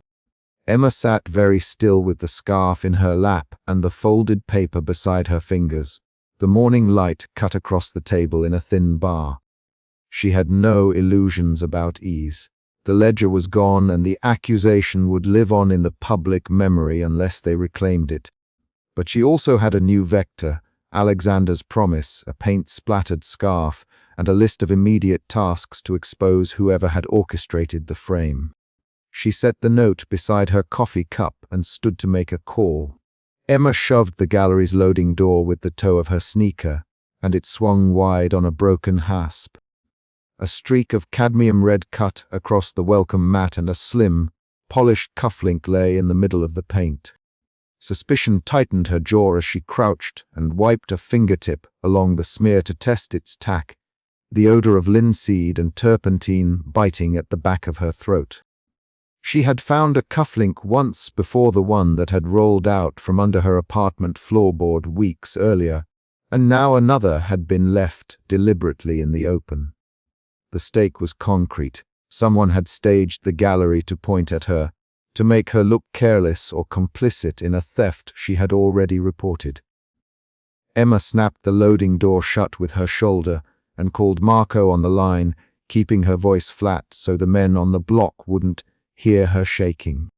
Emma sat very still with the scarf in her lap and the folded paper beside her fingers. The morning light cut across the table in a thin bar. She had no illusions about ease. The ledger was gone, and the accusation would live on in the public memory unless they reclaimed it. But she also had a new vector: Alexander's promise, a paint-splattered scarf, and a list of immediate tasks to expose whoever had orchestrated the frame. She set the note beside her coffee cup and stood to make a call. Emma shoved the gallery's loading door with the toe of her sneaker, and it swung wide on a broken hasp. A streak of cadmium red cut across the welcome mat, and a slim, polished cufflink lay in the middle of the paint. Suspicion tightened her jaw as she crouched and wiped a fingertip along the smear to test its tack, the odor of linseed and turpentine biting at the back of her throat. She had found a cufflink once before, the one that had rolled out from under her apartment floorboard weeks earlier, and now another had been left deliberately in the open. The stake was concrete. Someone had staged the gallery to point at her, to make her look careless or complicit in a theft she had already reported. Emma snapped the loading door shut with her shoulder and called Marco on the line, keeping her voice flat so the men on the block wouldn't hear her shaking.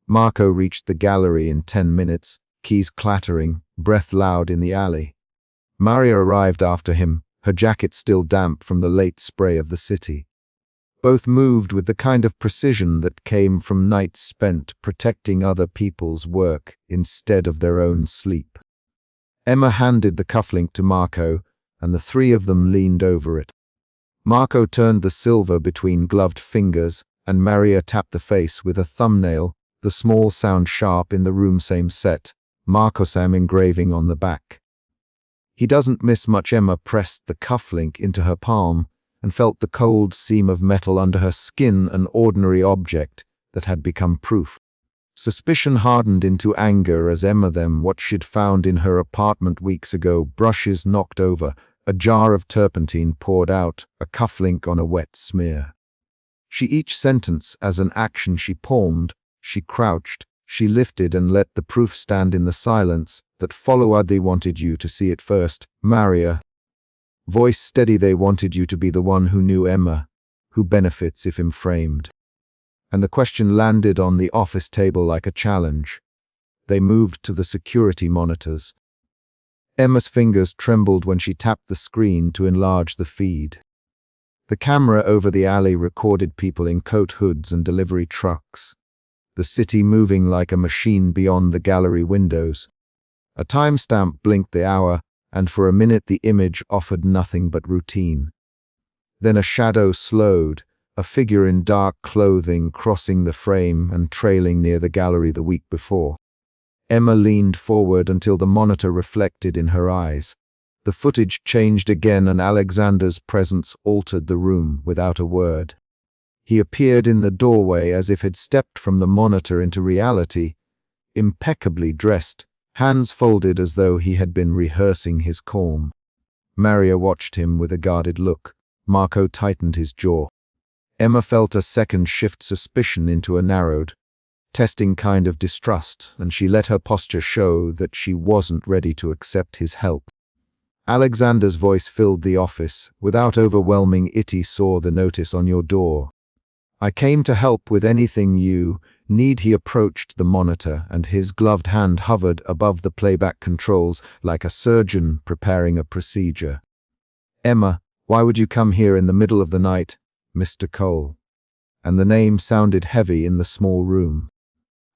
Marco reached the gallery in 10 minutes, keys clattering, breath loud in the alley. Maria arrived after him, her jacket still damp from the late spray of the city. Both moved with the kind of precision that came from nights spent protecting other people's work instead of their own sleep. Emma handed the cufflink to Marco, and the three of them leaned over it. Marco turned the silver between gloved fingers, and Maria tapped the face with a thumbnail, the small sound sharp in the room. Same set, Marco Sam engraving on the back. He doesn't miss much. Emma pressed the cufflink into her palm and felt the cold seam of metal under her skin, an ordinary object that had become proof. Suspicion hardened into anger as Emma them what she'd found in her apartment weeks ago, brushes knocked over, a jar of turpentine poured out, a cufflink on a wet smear. Each sentence as an action. She palmed, she crouched, she lifted and let the proof stand in the silence that followed. They wanted you to see it first, Maria. Voice steady. They wanted you to be the one who knew Emma, who benefits if framed. And the question landed on the office table like a challenge. They moved to the security monitors. Emma's fingers trembled when she tapped the screen to enlarge the feed. The camera over the alley recorded people in coat hoods and delivery trucks. The city moving like a machine beyond the gallery windows. A timestamp blinked the hour, and for a minute the image offered nothing but routine. Then a shadow slowed, a figure in dark clothing crossing the frame and trailing near the gallery the week before. Emma leaned forward until the monitor reflected in her eyes. The footage changed again, and Alexander's presence altered the room without a word. He appeared in the doorway as if he'd stepped from the monitor into reality, impeccably dressed, hands folded as though he had been rehearsing his calm. Maria watched him with a guarded look. Marco tightened his jaw. Emma felt a second shift suspicion into a narrowed, testing kind of distrust, and she let her posture show that she wasn't ready to accept his help. Alexander's voice filled the office. Without overwhelming it, he saw the notice on your door. I came to help with anything you need. He approached the monitor, and his gloved hand hovered above the playback controls like a surgeon preparing a procedure. Emma, why would you come here in the middle of the night, Mr. Cole? And the name sounded heavy in the small room.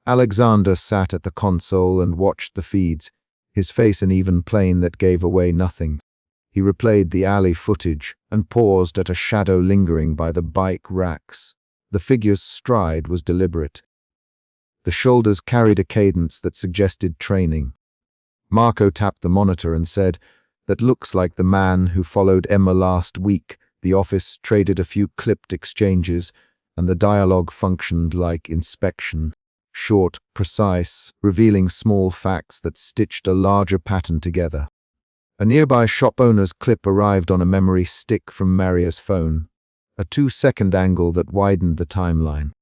Alexander sat at the console and watched the feeds, his face an even plane that gave away nothing. He replayed the alley footage and paused at a shadow lingering by the bike racks. The figure's stride was deliberate. The shoulders carried a cadence that suggested training. Marco tapped the monitor and said, "That looks like the man who followed Emma last week." The office traded a few clipped exchanges, and the dialogue functioned like inspection. Short, precise, revealing small facts that stitched a larger pattern together. A nearby shop owner's clip arrived on a memory stick from Maria's phone, a 2-second angle that widened the timeline.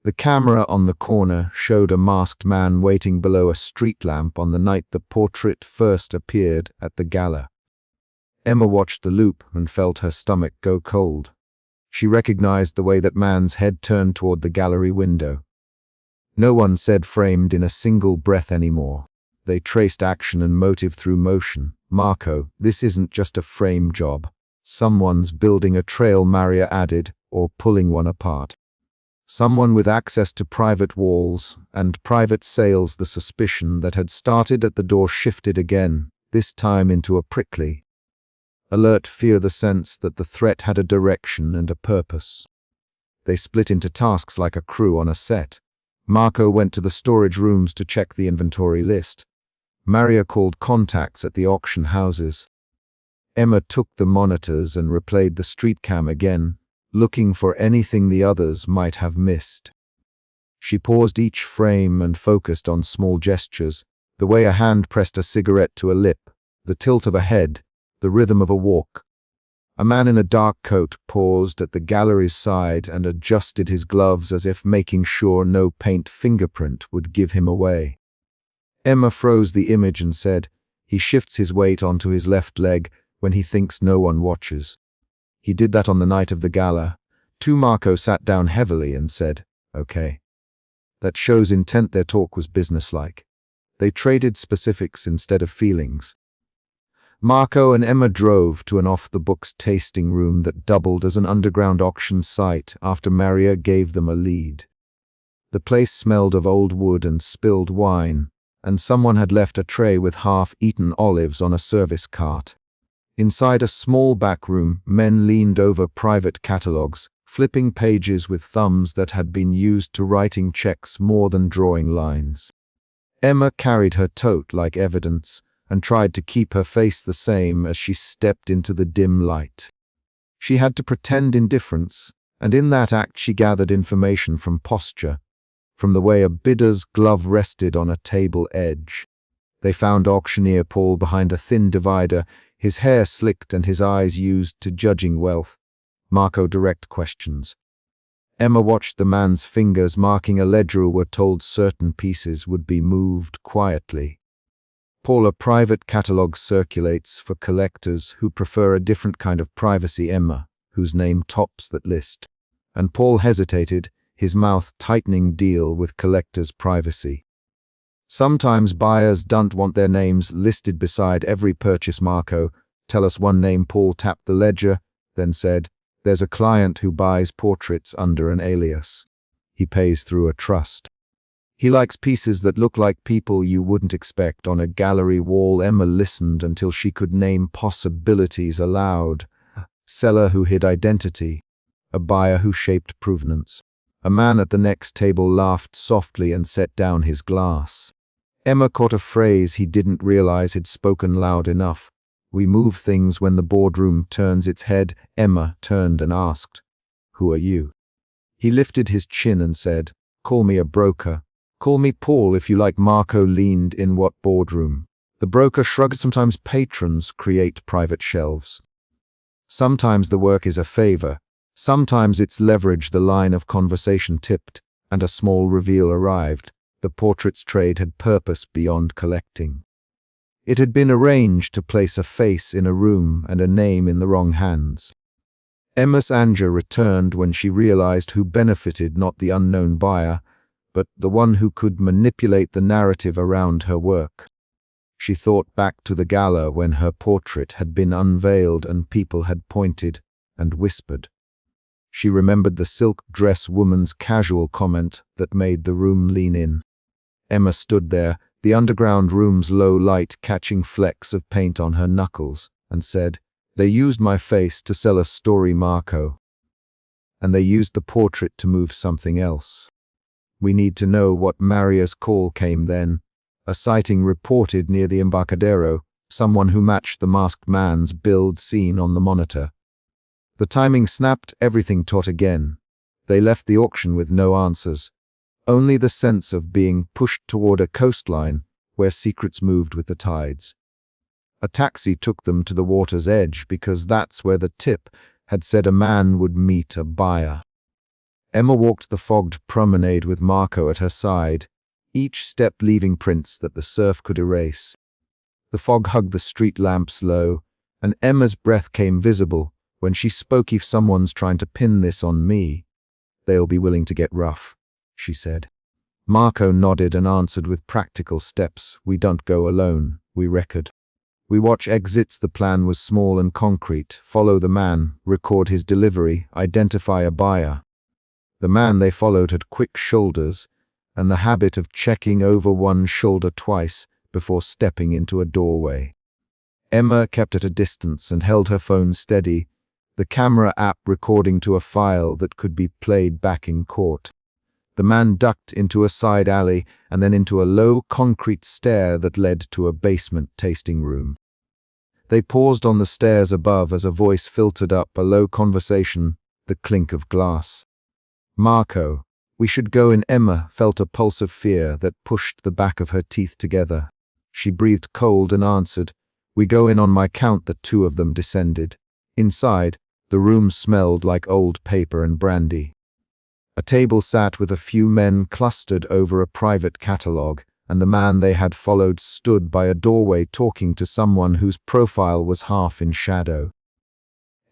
The camera on the corner showed a masked man waiting below a street lamp on the night the portrait first appeared at the gala. Emma watched the loop and felt her stomach go cold. She recognized the way that man's head turned toward the gallery window. No one said framed in a single breath anymore. They traced action and motive through motion. Marco, this isn't just a frame job. Someone's building a trail, Maria added, or pulling one apart. Someone with access to private walls and private sales. The suspicion that had started at the door shifted again, this time into a prickly, alert fear, the sense that the threat had a direction and a purpose. They split into tasks like a crew on a set. Marco went to the storage rooms to check the inventory list. Maria called contacts at the auction houses. Emma took the monitors and replayed the street cam again, looking for anything the others might have missed. She paused each frame and focused on small gestures, the way a hand pressed a cigarette to a lip, the tilt of a head, the rhythm of a walk. A man in a dark coat paused at the gallery's side and adjusted his gloves as if making sure no paint fingerprint would give him away. Emma froze the image and said, "He shifts his weight onto his left leg when he thinks no one watches. He did that on the night of the gala." Marco sat down heavily and said, "Okay." That shows intent. Their talk was businesslike. They traded specifics instead of feelings. Marco and Emma drove to an off-the-books tasting room that doubled as an underground auction site after Maria gave them a lead. The place smelled of old wood and spilled wine, and someone had left a tray with half-eaten olives on a service cart. Inside a small back room, men leaned over private catalogs, flipping pages with thumbs that had been used to writing checks more than drawing lines. Emma carried her tote like evidence, and tried to keep her face the same as she stepped into the dim light. She had to pretend indifference, and in that act she gathered information from posture, from the way a bidder's glove rested on a table edge. They found auctioneer Paul behind a thin divider, his hair slicked and his eyes used to judging wealth. Marco direct questions. Emma watched the man's fingers marking a ledger, were told certain pieces would be moved quietly. Paul, a private catalogue circulates for collectors who prefer a different kind of privacy. Emma, whose name tops that list. And Paul hesitated, his mouth tightening. Deal with collectors' privacy. Sometimes buyers don't want their names listed beside every purchase. Marco, tell us one name. Paul tapped the ledger, then said, there's a client who buys portraits under an alias. He pays through a trust. He likes pieces that look like people you wouldn't expect on a gallery wall. Emma listened until she could name possibilities aloud. A seller who hid identity. A buyer who shaped provenance. A man at the next table laughed softly and set down his glass. Emma caught a phrase he didn't realize had spoken loud enough. We move things when the boardroom turns its head. Emma turned and asked, who are you? He lifted his chin and said, call me a broker. Call me Paul if you like. Marco leaned in. What boardroom? The broker shrugged. Sometimes patrons create private shelves. Sometimes the work is a favor. Sometimes it's leverage. The line of conversation tipped, and a small reveal arrived. The portrait's trade had purpose beyond collecting. It had been arranged to place a face in a room and a name in the wrong hands. Emma's anger returned when she realized who benefited, not the unknown buyer, but the one who could manipulate the narrative around her work. She thought back to the gala when her portrait had been unveiled and people had pointed and whispered. She remembered the silk dress woman's casual comment that made the room lean in. Emma stood there, the underground room's low light catching flecks of paint on her knuckles, and said, they used my face to sell a story, Marco. And they used the portrait to move something else. We need to know what Maria's call came then. A sighting reported near the Embarcadero, someone who matched the masked man's build seen on the monitor. The timing snapped, everything taut again. They left the auction with no answers. Only the sense of being pushed toward a coastline where secrets moved with the tides. A taxi took them to the water's edge because that's where the tip had said a man would meet a buyer. Emma walked the fogged promenade with Marco at her side, each step leaving prints that the surf could erase. The fog hugged the street lamps low, and Emma's breath came visible when she spoke. If someone's trying to pin this on me, they'll be willing to get rough, she said. Marco nodded and answered with practical steps. We don't go alone, we record. We watch exits. The plan was small and concrete. Follow the man, record his delivery, identify a buyer. The man they followed had quick shoulders and the habit of checking over one shoulder twice before stepping into a doorway. Emma kept at a distance and held her phone steady, the camera app recording to a file that could be played back in court. The man ducked into a side alley and then into a low concrete stair that led to a basement tasting room. They paused on the stairs above as a voice filtered up, a low conversation, the clink of glass. Marco, we should go in. Emma felt a pulse of fear that pushed the back of her teeth together. She breathed cold and answered, we go in on my count. The two of them descended. Inside, the room smelled like old paper and brandy. A table sat with a few men clustered over a private catalogue, and the man they had followed stood by a doorway talking to someone whose profile was half in shadow.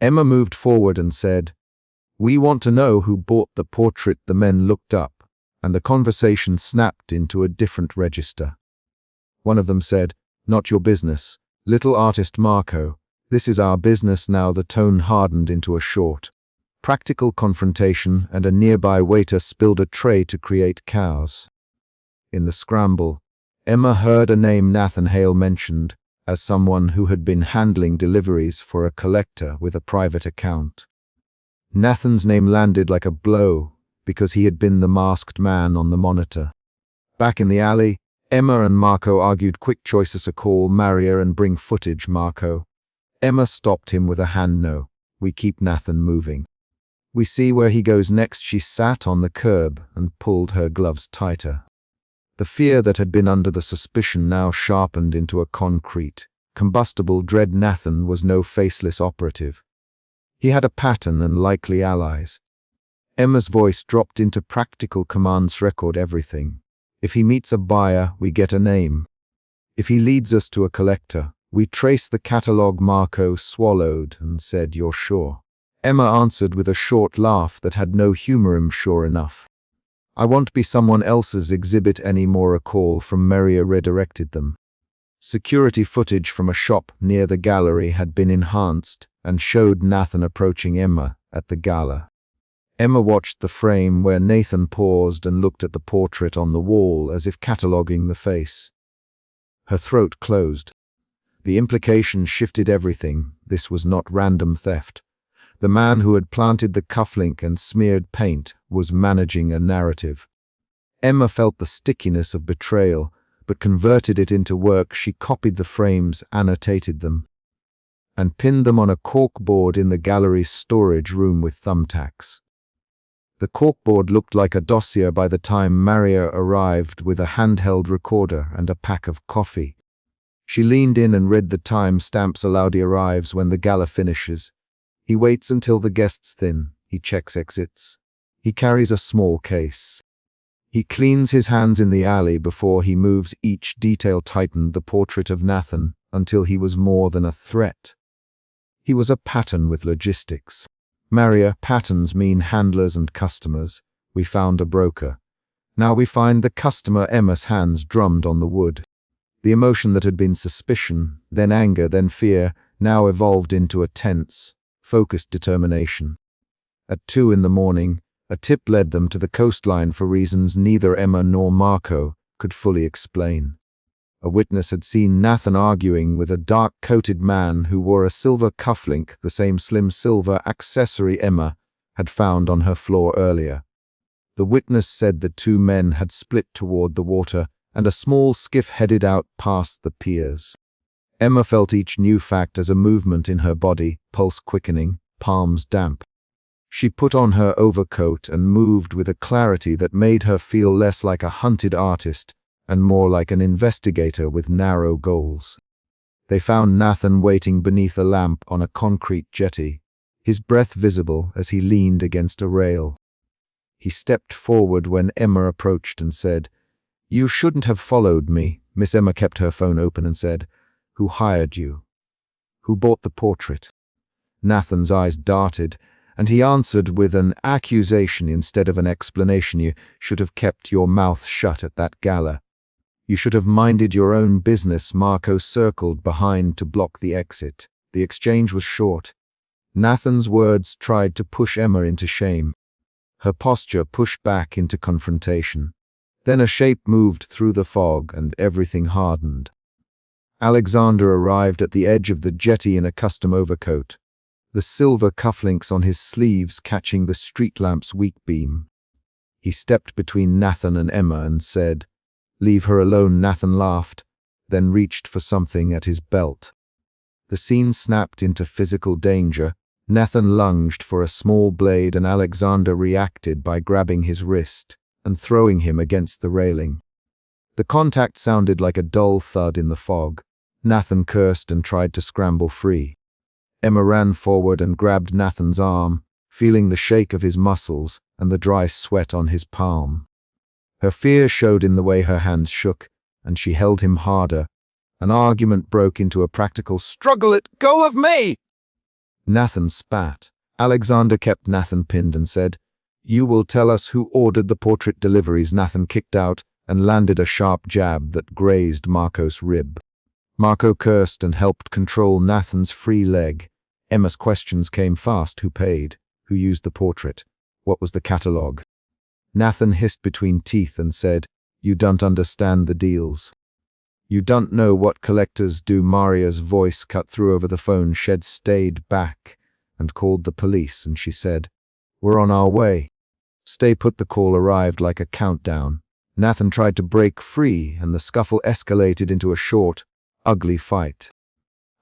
Emma moved forward and said, we want to know who bought the portrait. The men looked up, and the conversation snapped into a different register. One of them said, not your business, little artist Marco. This is our business now. The tone hardened into a short, practical confrontation, and a nearby waiter spilled a tray to create chaos. In the scramble, Emma heard a name, Nathan Hale, mentioned as someone who had been handling deliveries for a collector with a private account. Nathan's name landed like a blow because he had been the masked man on the monitor. Back in the alley, Emma and Marco argued. Quick choices a call Maria and bring footage Marco. Emma stopped him with a hand. No, we keep Nathan moving. We see where he goes next. She sat on the curb and pulled her gloves tighter. The fear that had been under the suspicion now sharpened into a concrete, combustible dread. Nathan was no faceless operative. He had a pattern and likely allies. Emma's voice dropped into practical commands. Record everything. If he meets a buyer, we get a name. If he leads us to a collector, we trace the catalogue. Marco swallowed and said, "You're sure?" Emma answered with a short laugh that had no humor. Sure enough. I won't be someone else's exhibit anymore. A call from Maria redirected them. Security footage from a shop near the gallery had been enhanced and showed Nathan approaching Emma at the gala. Emma watched the frame where Nathan paused and looked at the portrait on the wall as if cataloguing the face. Her throat closed. The implication shifted everything. This was not random theft. The man who had planted the cufflink and smeared paint was managing a narrative. Emma felt the stickiness of betrayal, but converted it into work. She copied the frames, annotated them, and pinned them on a corkboard in the gallery's storage room with thumbtacks. The corkboard looked like a dossier by the time Maria arrived with a handheld recorder and a pack of coffee. She leaned in and read the time stamps aloud. He arrives when the gala finishes. He waits until the guests thin. He checks exits. He carries a small case. He cleans his hands in the alley before he moves. Each detail tightened the portrait of Nathan until he was more than a threat. He was a pattern with logistics. Maria, patterns mean handlers and customers. We found a broker. Now we find the customer. Emma's hands drummed on the wood. The emotion that had been suspicion, then anger, then fear, now evolved into a tense, focused determination. At 2 a.m, a tip led them to the coastline for reasons neither Emma nor Marco could fully explain. A witness had seen Nathan arguing with a dark-coated man who wore a silver cufflink, the same slim silver accessory Emma had found on her floor earlier. The witness said the two men had split toward the water, and a small skiff headed out past the piers. Emma felt each new fact as a movement in her body, pulse quickening, palms damp. She put on her overcoat and moved with a clarity that made her feel less like a hunted artist and more like an investigator with narrow goals. They found Nathan waiting beneath a lamp on a concrete jetty, his breath visible as he leaned against a rail. He stepped forward when Emma approached and said, "You shouldn't have followed me." Miss Emma kept her phone open and said, "Who hired you? Who bought the portrait?" Nathan's eyes darted, and he answered with an accusation instead of an explanation. "You should have kept your mouth shut at that gala. You should have minded your own business." Marco circled behind to block the exit. The exchange was short. Nathan's words tried to push Emma into shame. Her posture pushed back into confrontation. Then a shape moved through the fog and everything hardened. Alexander arrived at the edge of the jetty in a custom overcoat, the silver cufflinks on his sleeves catching the street lamp's weak beam. He stepped between Nathan and Emma and said, "Leave her alone." Nathan laughed, then reached for something at his belt. The scene snapped into physical danger. Nathan lunged for a small blade and Alexander reacted by grabbing his wrist and throwing him against the railing. The contact sounded like a dull thud in the fog. Nathan cursed and tried to scramble free. Emma ran forward and grabbed Nathan's arm, feeling the shake of his muscles and the dry sweat on his palm. Her fear showed in the way her hands shook, and she held him harder. An argument broke into a practical struggle. "Let go of me!" Nathan spat. Alexander kept Nathan pinned and said, "You will tell us who ordered the portrait deliveries." Nathan kicked out and landed a sharp jab that grazed Marco's rib. Marco cursed and helped control Nathan's free leg. Emma's questions came fast. Who paid? Who used the portrait? What was the catalogue? Nathan hissed between teeth and said, "You don't understand the deals. You don't know what collectors do." Maria's voice cut through over the phone. Shed stayed back and called the police, and she said, "We're on our way." "Stay put." The call arrived like a countdown. Nathan tried to break free, and the scuffle escalated into a short, ugly fight.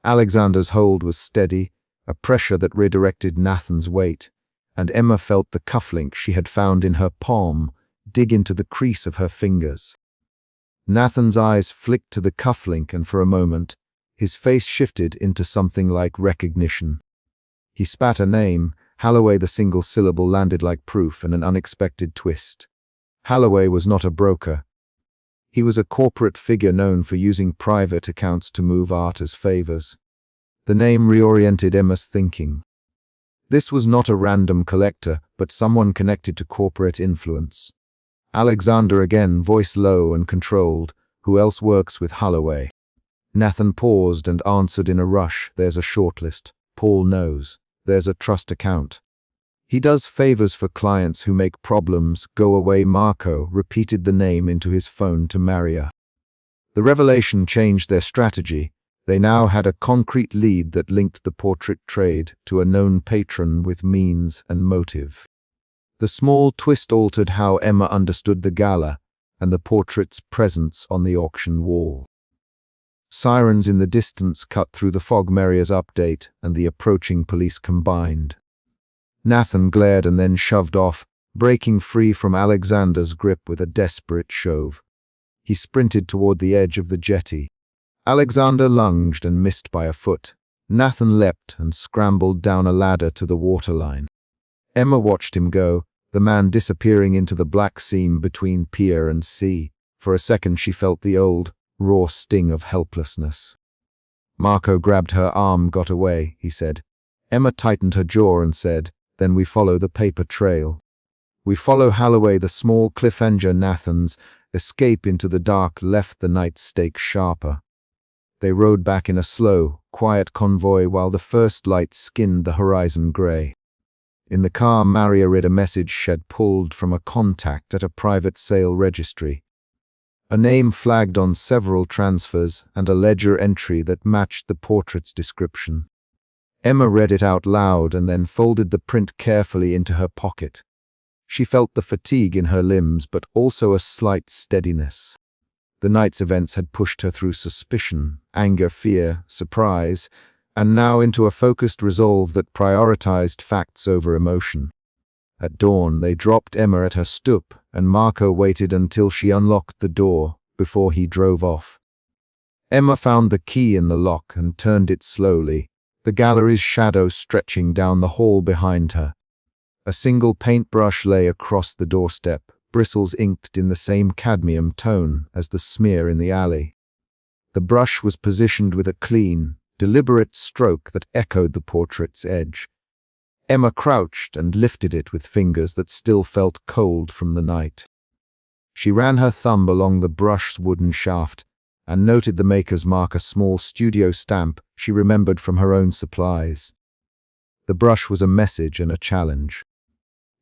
Alexander's hold was steady, a pressure that redirected Nathan's weight, and Emma felt the cufflink she had found in her palm dig into the crease of her fingers. Nathan's eyes flicked to the cufflink, and for a moment, his face shifted into something like recognition. He spat a name. Holloway. The single syllable landed like proof and an unexpected twist. Holloway was not a broker. He was a corporate figure known for using private accounts to move art as favors. The name reoriented Emma's thinking. This was not a random collector, but someone connected to corporate influence. Alexander again, voice low and controlled. Who else works with Holloway? Nathan paused and answered in a rush. There's a shortlist. Paul knows. There's a trust account. He does favors for clients who make problems. Go away. Marco repeated the name into his phone to Maria. The revelation changed their strategy. They now had a concrete lead that linked the portrait trade to a known patron with means and motive. The small twist altered how Emma understood the gala and the portrait's presence on the auction wall. Sirens in the distance cut through the fog. Maria's update and the approaching police combined. Nathan glared and then shoved off, breaking free from Alexander's grip with a desperate shove. He sprinted toward the edge of the jetty. Alexander lunged and missed by a foot. Nathan leapt and scrambled down a ladder to the waterline. Emma watched him go, the man disappearing into the black seam between pier and sea. For a second she felt the old, raw sting of helplessness. Marco grabbed her arm. Got away, he said. Emma tightened her jaw and said, then we follow the paper trail. We follow Holloway. The small cliffhanger. Nathan's escape into the dark left the night's stakes sharper. They rode back in a slow, quiet convoy while the first light skinned the horizon gray. In the car, Maria read a message she'd pulled from a contact at a private sale registry. A name flagged on several transfers and a ledger entry that matched the portrait's description. Emma read it out loud and then folded the print carefully into her pocket. She felt the fatigue in her limbs, but also a slight steadiness. The night's events had pushed her through suspicion, anger, fear, surprise, and now into a focused resolve that prioritized facts over emotion. At dawn, they dropped Emma at her stoop, and Marco waited until she unlocked the door before he drove off. Emma found the key in the lock and turned it slowly, the gallery's shadow stretching down the hall behind her. A single paintbrush lay across the doorstep, bristles inked in the same cadmium tone as the smear in the alley. The brush was positioned with a clean, deliberate stroke that echoed the portrait's edge. Emma crouched and lifted it with fingers that still felt cold from the night. She ran her thumb along the brush's wooden shaft and noted the maker's mark, a small studio stamp she remembered from her own supplies. The brush was a message and a challenge.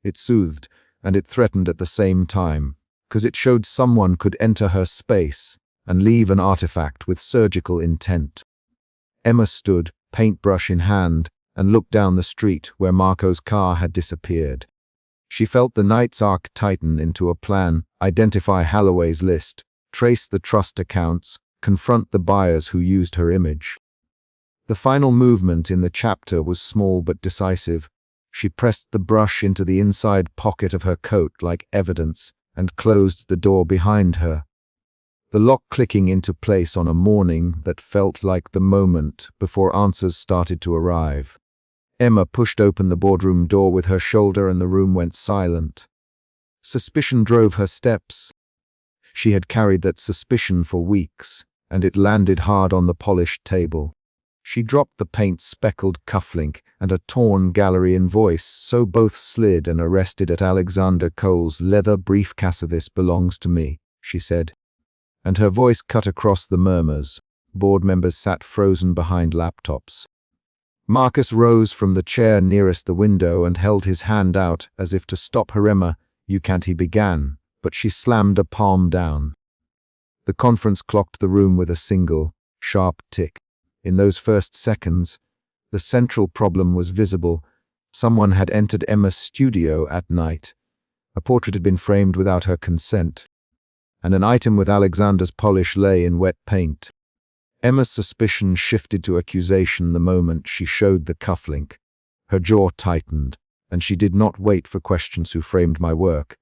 It soothed, and it threatened at the same time, because it showed someone could enter her space and leave an artifact with surgical intent. Emma stood, paintbrush in hand, and looked down the street where Marco's car had disappeared. She felt the night's arc tighten into a plan: identify Holloway's list, trace the trust accounts, confront the buyers who used her image. The final movement in the chapter was small but decisive. She pressed the brush into the inside pocket of her coat like evidence and closed the door behind her, the lock clicking into place on a morning that felt like the moment before answers started to arrive. Emma pushed open the boardroom door with her shoulder and the room went silent. Suspicion drove her steps. She had carried that suspicion for weeks, and it landed hard on the polished table. She dropped the paint-speckled cufflink and a torn gallery invoice, so both slid and arrested at Alexander Cole's leather briefcase. "This belongs to me," she said, and her voice cut across the murmurs. Board members sat frozen behind laptops. Marcus rose from the chair nearest the window and held his hand out as if to stop her. "Emma, you can't," he began, but she slammed a palm down. The conference clocked the room with a single, sharp tick. In those first seconds, the central problem was visible. Someone had entered Emma's studio at night. A portrait had been framed without her consent. and an item with Alexander's polish lay in wet paint. Emma's suspicion shifted to accusation the moment she showed the cufflink. Her jaw tightened, and she did not wait for questions. Who framed my work?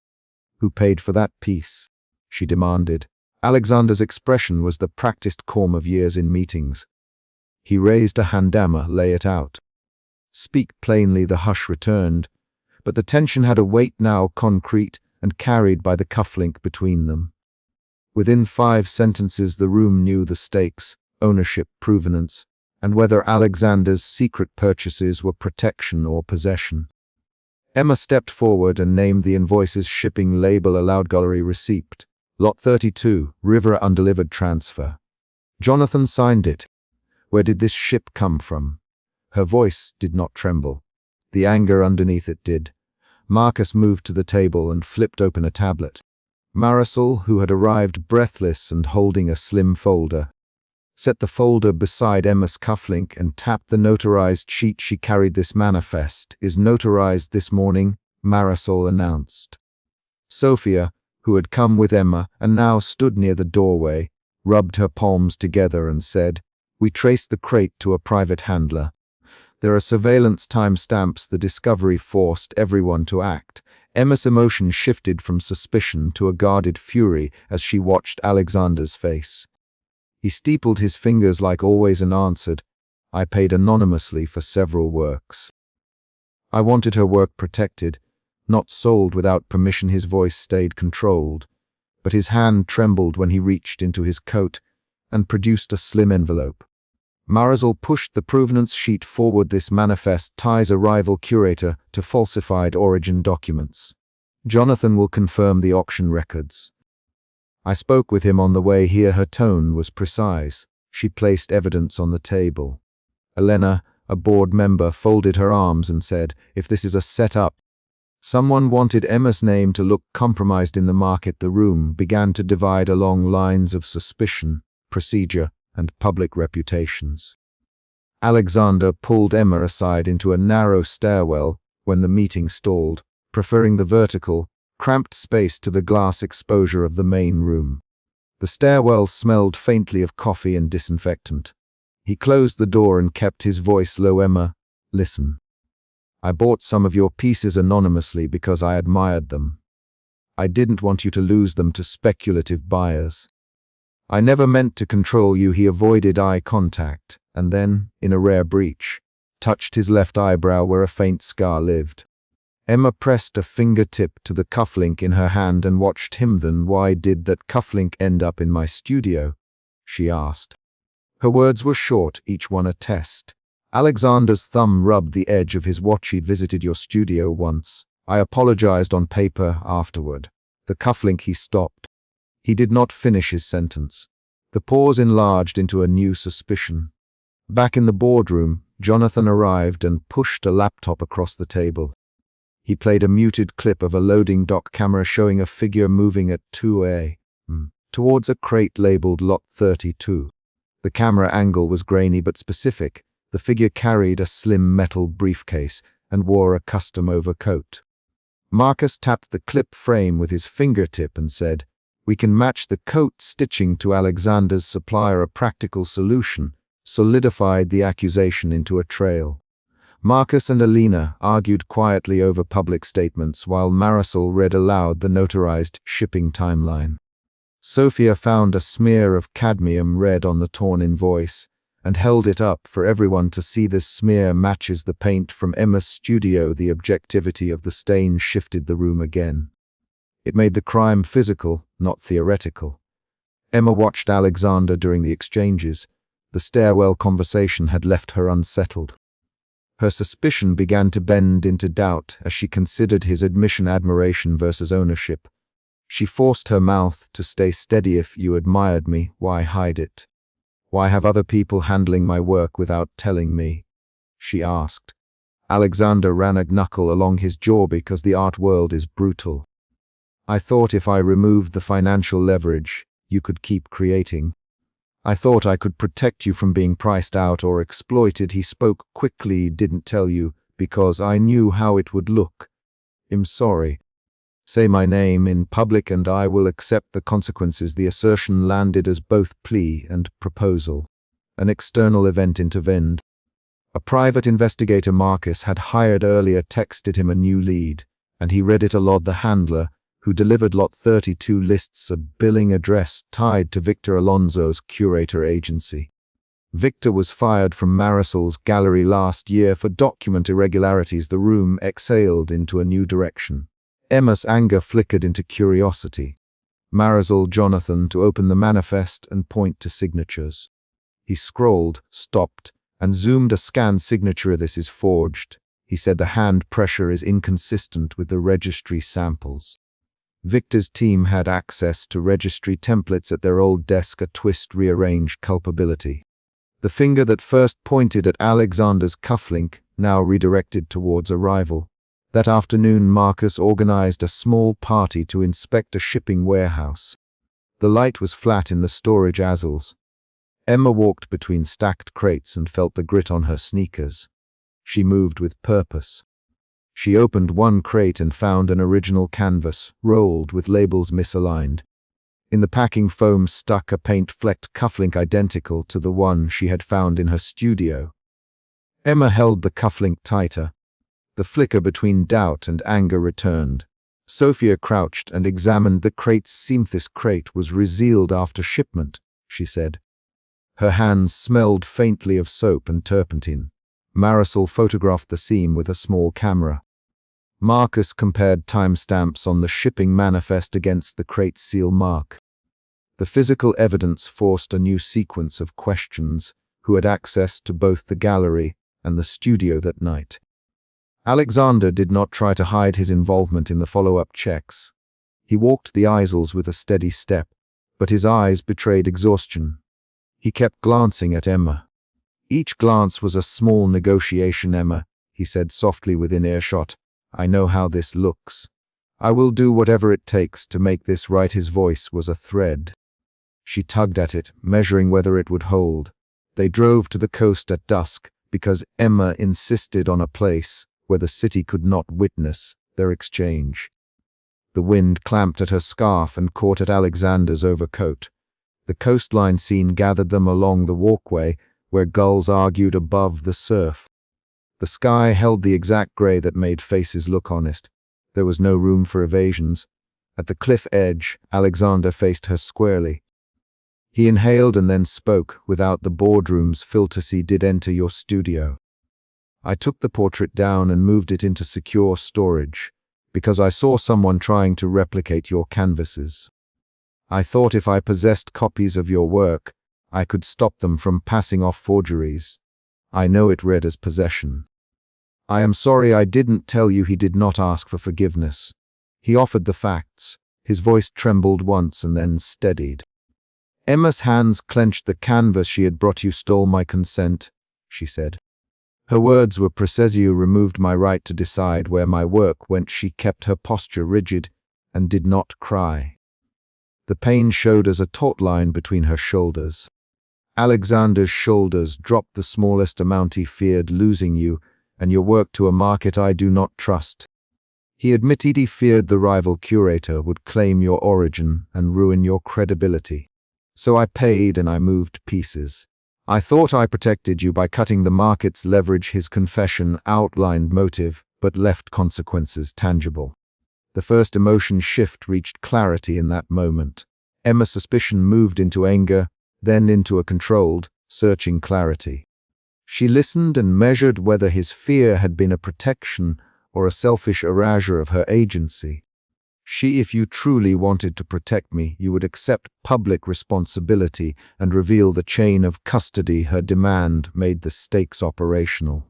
Who paid for that piece? She demanded. Alexander's expression was the practiced calm of years in meetings. He raised a hand. Emma, lay it out. Speak plainly, the hush returned, but the tension had a weight now, concrete and carried by the cufflink between them. Within 5 sentences the room knew the stakes: ownership, provenance, and whether Alexander's secret purchases were protection or possession. Emma stepped forward and named the invoice's shipping label aloud. Gallery receipt. Lot 32, River undelivered transfer. Jonathan signed it. Where did this ship come from? Her voice did not tremble. The anger underneath it did. Marcus moved to the table and flipped open a tablet. Marisol, who had arrived breathless and holding a slim folder, set the folder beside Emma's cufflink and tapped the notarized sheet she carried. This manifest is notarized this morning, Marisol announced. Sophia, who had come with Emma and now stood near the doorway, rubbed her palms together and said, "We traced the crate to a private handler. There are surveillance timestamps. The discovery forced everyone to act." Emma's emotion shifted from suspicion to a guarded fury as she watched Alexander's face. He steepled his fingers like always and answered, "I paid anonymously for several works. I wanted her work protected, not sold without permission." His voice stayed controlled, but his hand trembled when he reached into his coat and produced a slim envelope. Marisol pushed the provenance sheet forward. "This manifest ties a rival curator to falsified origin documents. Jonathan will confirm the auction records. I spoke with him on the way here." Her tone was precise. She placed evidence on the table. Elena, a board member, folded her arms and said, "If this is a setup." Someone wanted Emma's name to look compromised in the market. The room began to divide along lines of suspicion, procedure, and public reputations. Alexander pulled Emma aside into a narrow stairwell when the meeting stalled, preferring the vertical, cramped space to the glass exposure of the main room. The stairwell smelled faintly of coffee and disinfectant. He closed the door and kept his voice low. "Emma, listen. I bought some of your pieces anonymously because I admired them. I didn't want you to lose them to speculative buyers. I never meant to control you." He avoided eye contact, and then, in a rare breach, touched his left eyebrow where a faint scar lived. Emma pressed a fingertip to the cufflink in her hand and watched him. "Then why did that cufflink end up in my studio?" she asked. Her words were short, each one a test. Alexander's thumb rubbed the edge of his watch. "He'd visited your studio once. I apologized on paper afterward." The cufflink. He stopped. He did not finish his sentence. The pause enlarged into a new suspicion. Back in the boardroom, Jonathan arrived and pushed a laptop across the table. He played a muted clip of a loading dock camera showing a figure moving at 2 a.m. towards a crate labeled Lot 32. The camera angle was grainy but specific. The figure carried a slim metal briefcase and wore a custom overcoat. Marcus tapped the clip frame with his fingertip and said, "We can match the coat stitching to Alexander's supplier." A practical solution solidified the accusation into a trail. Marcus and Elena argued quietly over public statements while Marisol read aloud the notarized shipping timeline. Sophia found a smear of cadmium red on the torn invoice and held it up for everyone to see. "This smear matches the paint from Emma's studio." The objectivity of the stain shifted the room again. It made the crime physical, not theoretical. Emma watched Alexander during the exchanges. The stairwell conversation had left her unsettled. Her suspicion began to bend into doubt as she considered his admission: admiration versus ownership. She forced her mouth to stay steady. "If you admired me, why hide it? Why have other people handling my work without telling me?" she asked. Alexander ran a knuckle along his jaw. "Because the art world is brutal. I thought if I removed the financial leverage, you could keep creating. I thought I could protect you from being priced out or exploited." He spoke quickly. "Didn't tell you because I knew how it would look. I'm sorry." Say my name in public and I will accept the consequences. The assertion landed as both plea and proposal. An external event intervened. A private investigator Marcus had hired earlier texted him a new lead, and he read it aloud. The handler, who delivered Lot 32, lists a billing address tied to Victor Alonso's curator agency. Victor was fired from Marisol's gallery last year for document irregularities. The room exhaled into a new direction. Emma's anger flickered into curiosity. Marisol Jonathan to open the manifest and point to signatures. He scrolled, stopped, and zoomed a scanned signature. This is forged. He said the hand pressure is inconsistent with the registry samples. Victor's team had access to registry templates at their old desk. A twist rearranged culpability. The finger that first pointed at Alexander's cufflink now redirected towards a rival. That afternoon, Marcus organized a small party to inspect a shipping warehouse. The light was flat in the storage aisles. Emma walked between stacked crates and felt the grit on her sneakers. She moved with purpose. She opened one crate and found an original canvas, rolled with labels misaligned. In the packing foam stuck a paint-flecked cufflink identical to the one she had found in her studio. Emma held the cufflink tighter. The flicker between doubt and anger returned. Sophia crouched and examined the crate's seam. This crate was resealed after shipment, she said. Her hands smelled faintly of soap and turpentine. Marisol photographed the seam with a small camera. Marcus compared timestamps on the shipping manifest against the crate's seal mark. The physical evidence forced a new sequence of questions: who had access to both the gallery and the studio that night. Alexander did not try to hide his involvement in the follow-up checks. He walked the aisles with a steady step, but his eyes betrayed exhaustion. He kept glancing at Emma. Each glance was a small negotiation. Emma, he said softly within earshot, I know how this looks. I will do whatever it takes to make this right. His voice was a thread. She tugged at it, measuring whether it would hold. They drove to the coast at dusk, because Emma insisted on a place where the city could not witness their exchange. The wind clamped at her scarf and caught at Alexander's overcoat. The coastline scene gathered them along the walkway, where gulls argued above the surf. The sky held the exact gray that made faces look honest. There was no room for evasions. At the cliff edge, Alexander faced her squarely. He inhaled and then spoke, without the boardrooms filter. Did enter your studio. I took the portrait down and moved it into secure storage, because I saw someone trying to replicate your canvases. I thought if I possessed copies of your work, I could stop them from passing off forgeries. I know it read as possession. I am sorry I didn't tell you. He did not ask for forgiveness. He offered the facts. His voice trembled once and then steadied. Emma's hands clenched. The canvas she had brought you stole my consent, she said. Her words were precise. You removed my right to decide where my work went. She kept her posture rigid and did not cry. The pain showed as a taut line between her shoulders. Alexander's shoulders dropped the smallest amount. He feared losing you and your work to a market I do not trust. He admitted he feared the rival curator would claim your origin and ruin your credibility. So I paid and I moved pieces. I thought I protected you by cutting the market's leverage. His confession outlined motive, but left consequences tangible. The first emotion shift reached clarity in that moment. Emma's suspicion moved into anger, then into a controlled, searching clarity. She listened and measured whether his fear had been a protection or a selfish erasure of her agency. If you truly wanted to protect me, you would accept public responsibility and reveal the chain of custody. Her demand made the stakes operational.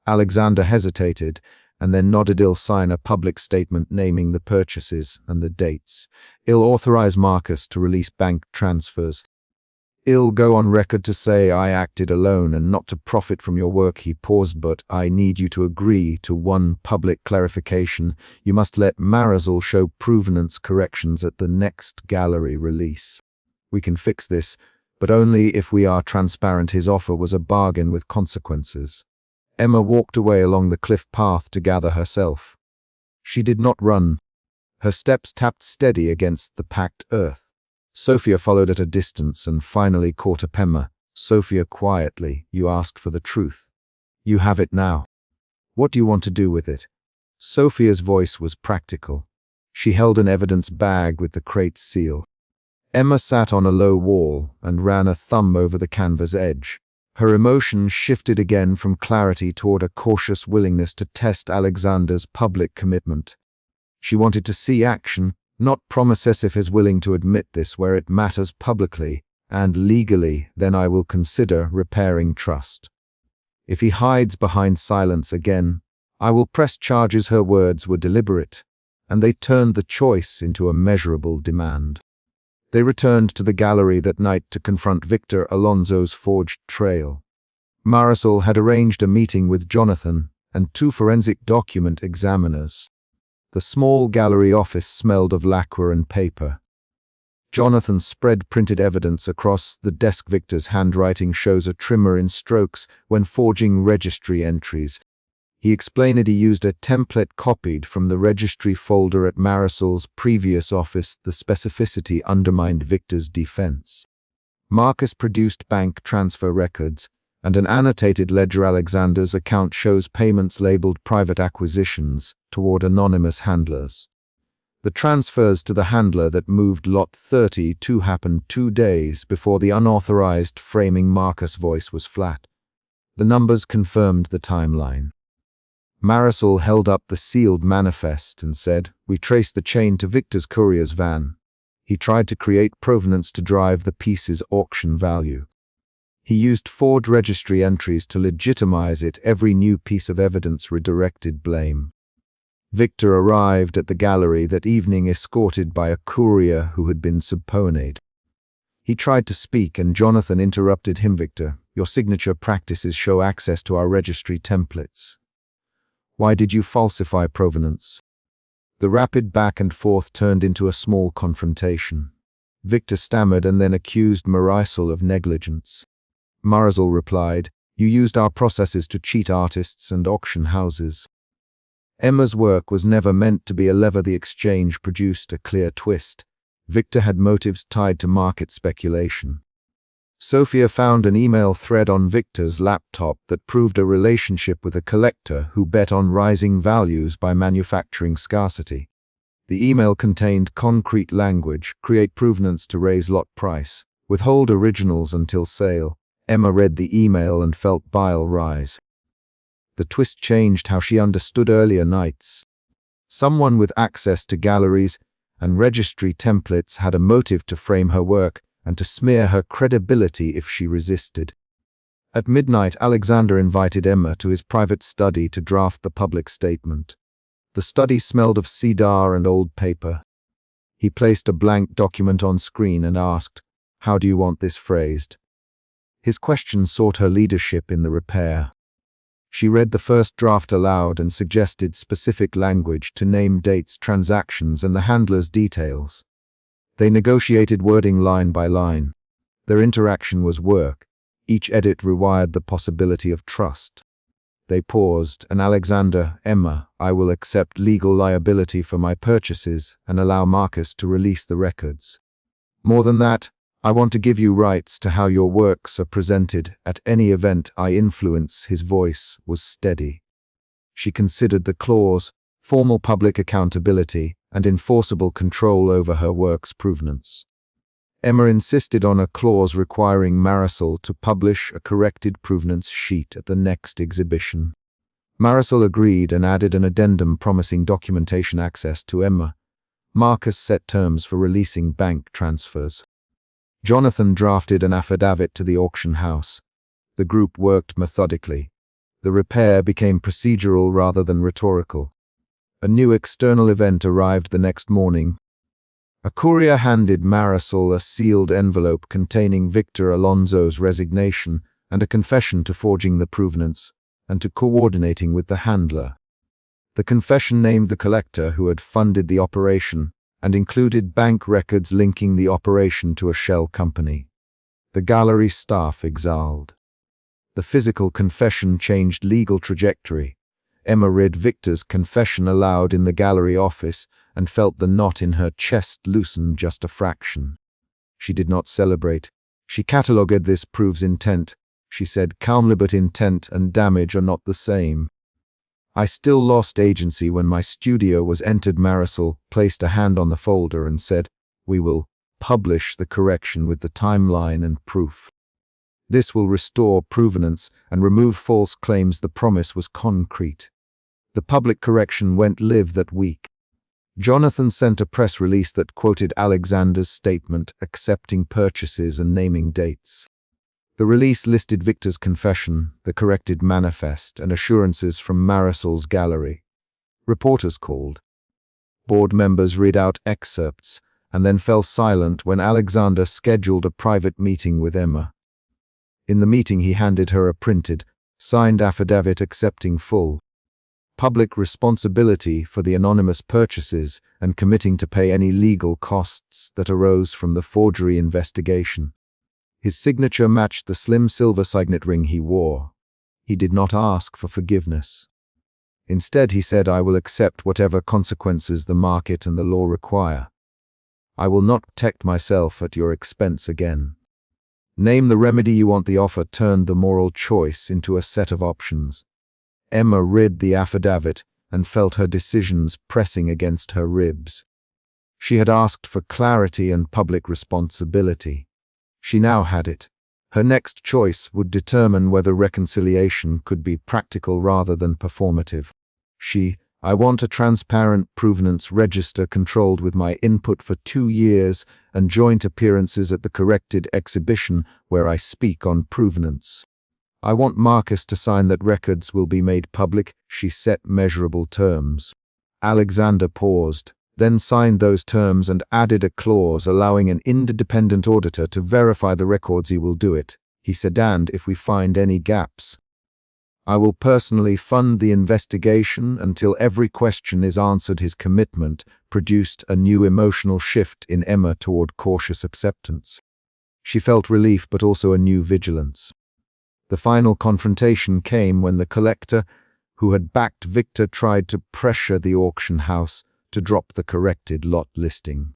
Alexander hesitated, and then nodded. I'll sign a public statement naming the purchases and the dates. I'll authorize Marcus to release bank transfers. I'll go on record to say I acted alone and not to profit from your work. He paused. But I need you to agree to one public clarification. You must let Marisol show provenance corrections at the next gallery release. We can fix this, but only if we are transparent. His offer was a bargain with consequences. Emma walked away along the cliff path to gather herself. She did not run. Her steps tapped steady against the packed earth. Sophia followed at a distance and finally caught up Emma. Sophia quietly, "You asked for the truth. You have it now. What do you want to do with it?" Sophia's voice was practical. She held an evidence bag with the crate's seal. Emma sat on a low wall and ran a thumb over the canvas edge. Her emotions shifted again from clarity toward a cautious willingness to test Alexander's public commitment. She wanted to see action, not promises. If he's willing to admit this where it matters publicly and legally, then I will consider repairing trust. If he hides behind silence again, I will press charges. Her words were deliberate, and they turned the choice into a measurable demand. They returned to the gallery that night to confront Victor Alonso's forged trail. Marisol had arranged a meeting with Jonathan and 2 forensic document examiners. The small gallery office smelled of lacquer and paper. Jonathan spread printed evidence across the desk. Victor's handwriting shows a trimmer in strokes when forging registry entries. He explained he used a template copied from the registry folder at Marisol's previous office. The specificity undermined Victor's defense. Marcus produced bank transfer records, and an annotated ledger. Alexander's account shows payments labeled private acquisitions toward anonymous handlers. The transfers to the handler that moved lot 32 happened 2 days before the unauthorized framing. Marcus' voice was flat. The numbers confirmed the timeline. Marisol held up the sealed manifest and said, "We traced the chain to Victor's courier's van. He tried to create provenance to drive the piece's auction value. He used forged registry entries to legitimize it. Every new piece of evidence redirected blame." Victor arrived at the gallery that evening escorted by a courier who had been subpoenaed. He tried to speak and Jonathan interrupted him. "Victor, your signature practices show access to our registry templates. Why did you falsify provenance?" The rapid back and forth turned into a small confrontation. Victor stammered and then accused Marisol of negligence. Marisol replied, "You used our processes to cheat artists and auction houses." Emma's work was never meant to be a lever. The exchange produced a clear twist. Victor had motives tied to market speculation. Sophia found an email thread on Victor's laptop that proved a relationship with a collector who bet on rising values by manufacturing scarcity. The email contained concrete language: create provenance to raise lot price, withhold originals until sale. Emma read the email and felt bile rise. The twist changed how she understood earlier nights. Someone with access to galleries and registry templates had a motive to frame her work and to smear her credibility if she resisted. At midnight, Alexander invited Emma to his private study to draft the public statement. The study smelled of cedar and old paper. He placed a blank document on screen and asked, "How do you want this phrased?" His question sought her leadership in the repair. She read the first draft aloud and suggested specific language to name dates, transactions, and the handler's details. They negotiated wording line by line. Their interaction was work. Each edit rewired the possibility of trust. They paused, and Alexander, "Emma, I will accept legal liability for my purchases and allow Marcus to release the records. More than that, I want to give you rights to how your works are presented at any event I influence." His voice was steady. She considered the clause: formal public accountability and enforceable control over her work's provenance. Emma insisted on a clause requiring Marisol to publish a corrected provenance sheet at the next exhibition. Marisol agreed and added an addendum promising documentation access to Emma. Marcus set terms for releasing bank transfers. Jonathan drafted an affidavit to the auction house. The group worked methodically. The repair became procedural rather than rhetorical. A new external event arrived the next morning. A courier handed Marisol a sealed envelope containing Victor Alonso's resignation and a confession to forging the provenance and to coordinating with the handler. The confession named the collector who had funded the operation and included bank records linking the operation to a shell company. The gallery staff exhaled. The physical confession changed legal trajectory. Emma read Victor's confession aloud in the gallery office and felt the knot in her chest loosen just a fraction. She did not celebrate. She catalogued "This proves intent," she said calmly, but intent and damage are not the same. "I still lost agency when my studio was entered." Marisol placed a hand on the folder and said, "We will publish the correction with the timeline and proof. This will restore provenance and remove false claims." The promise was concrete. The public correction went live that week. Jonathan sent a press release that quoted Alexander's statement, accepting purchases and naming dates. The release listed Victor's confession, the corrected manifest, and assurances from Marisol's gallery. Reporters called. Board members read out excerpts and then fell silent when Alexander scheduled a private meeting with Emma. In the meeting, he handed her a printed, signed affidavit accepting full public responsibility for the anonymous purchases and committing to pay any legal costs that arose from the forgery investigation. His signature matched the slim silver signet ring he wore. He did not ask for forgiveness. Instead, he said, "I will accept whatever consequences the market and the law require. I will not protect myself at your expense again. Name the remedy you want." The offer turned the moral choice into a set of options. Emma read the affidavit and felt her decisions pressing against her ribs. She had asked for clarity and public responsibility. She now had it. Her next choice would determine whether reconciliation could be practical rather than performative. "I want a transparent provenance register controlled with my input for 2 years and joint appearances at the corrected exhibition where I speak on provenance. I want Marcus to sign that records will be made public." She set measurable terms. Alexander paused, then signed those terms and added a clause allowing an independent auditor to verify the records. "He will do it," he said, "and if we find any gaps, I will personally fund the investigation until every question is answered." His commitment produced a new emotional shift in Emma toward cautious acceptance. She felt relief but also a new vigilance. The final confrontation came when the collector, who had backed Victor, tried to pressure the auction house to drop the corrected lot listing.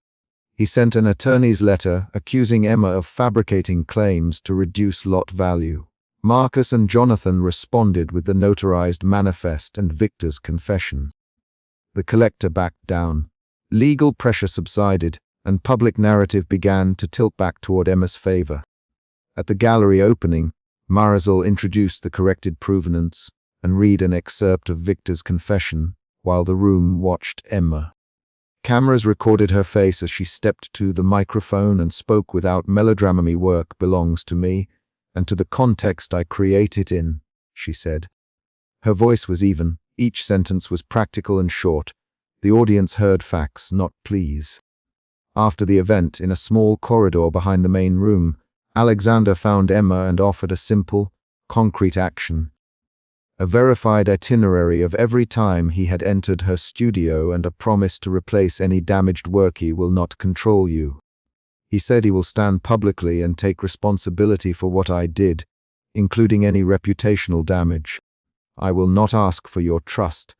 He sent an attorney's letter accusing Emma of fabricating claims to reduce lot value. Marcus and Jonathan responded with the notarized manifest and Victor's confession. The collector backed down. Legal pressure subsided, and public narrative began to tilt back toward Emma's favor. At the gallery opening, Marisol introduced the corrected provenance and read an excerpt of Victor's confession while the room watched Emma. Cameras recorded her face as she stepped to the microphone and spoke without melodrama. "My work belongs to me and to the context I create it in," she said. Her voice was even. Each sentence was practical and short. The audience heard facts, not pleas. After the event, in a small corridor behind the main room, Alexander found Emma and offered a simple, concrete action. A verified itinerary of every time he had entered her studio and a promise to replace any damaged work. "He will not control you. He said he will stand publicly and take responsibility for what I did, including any reputational damage. I will not ask for your trust.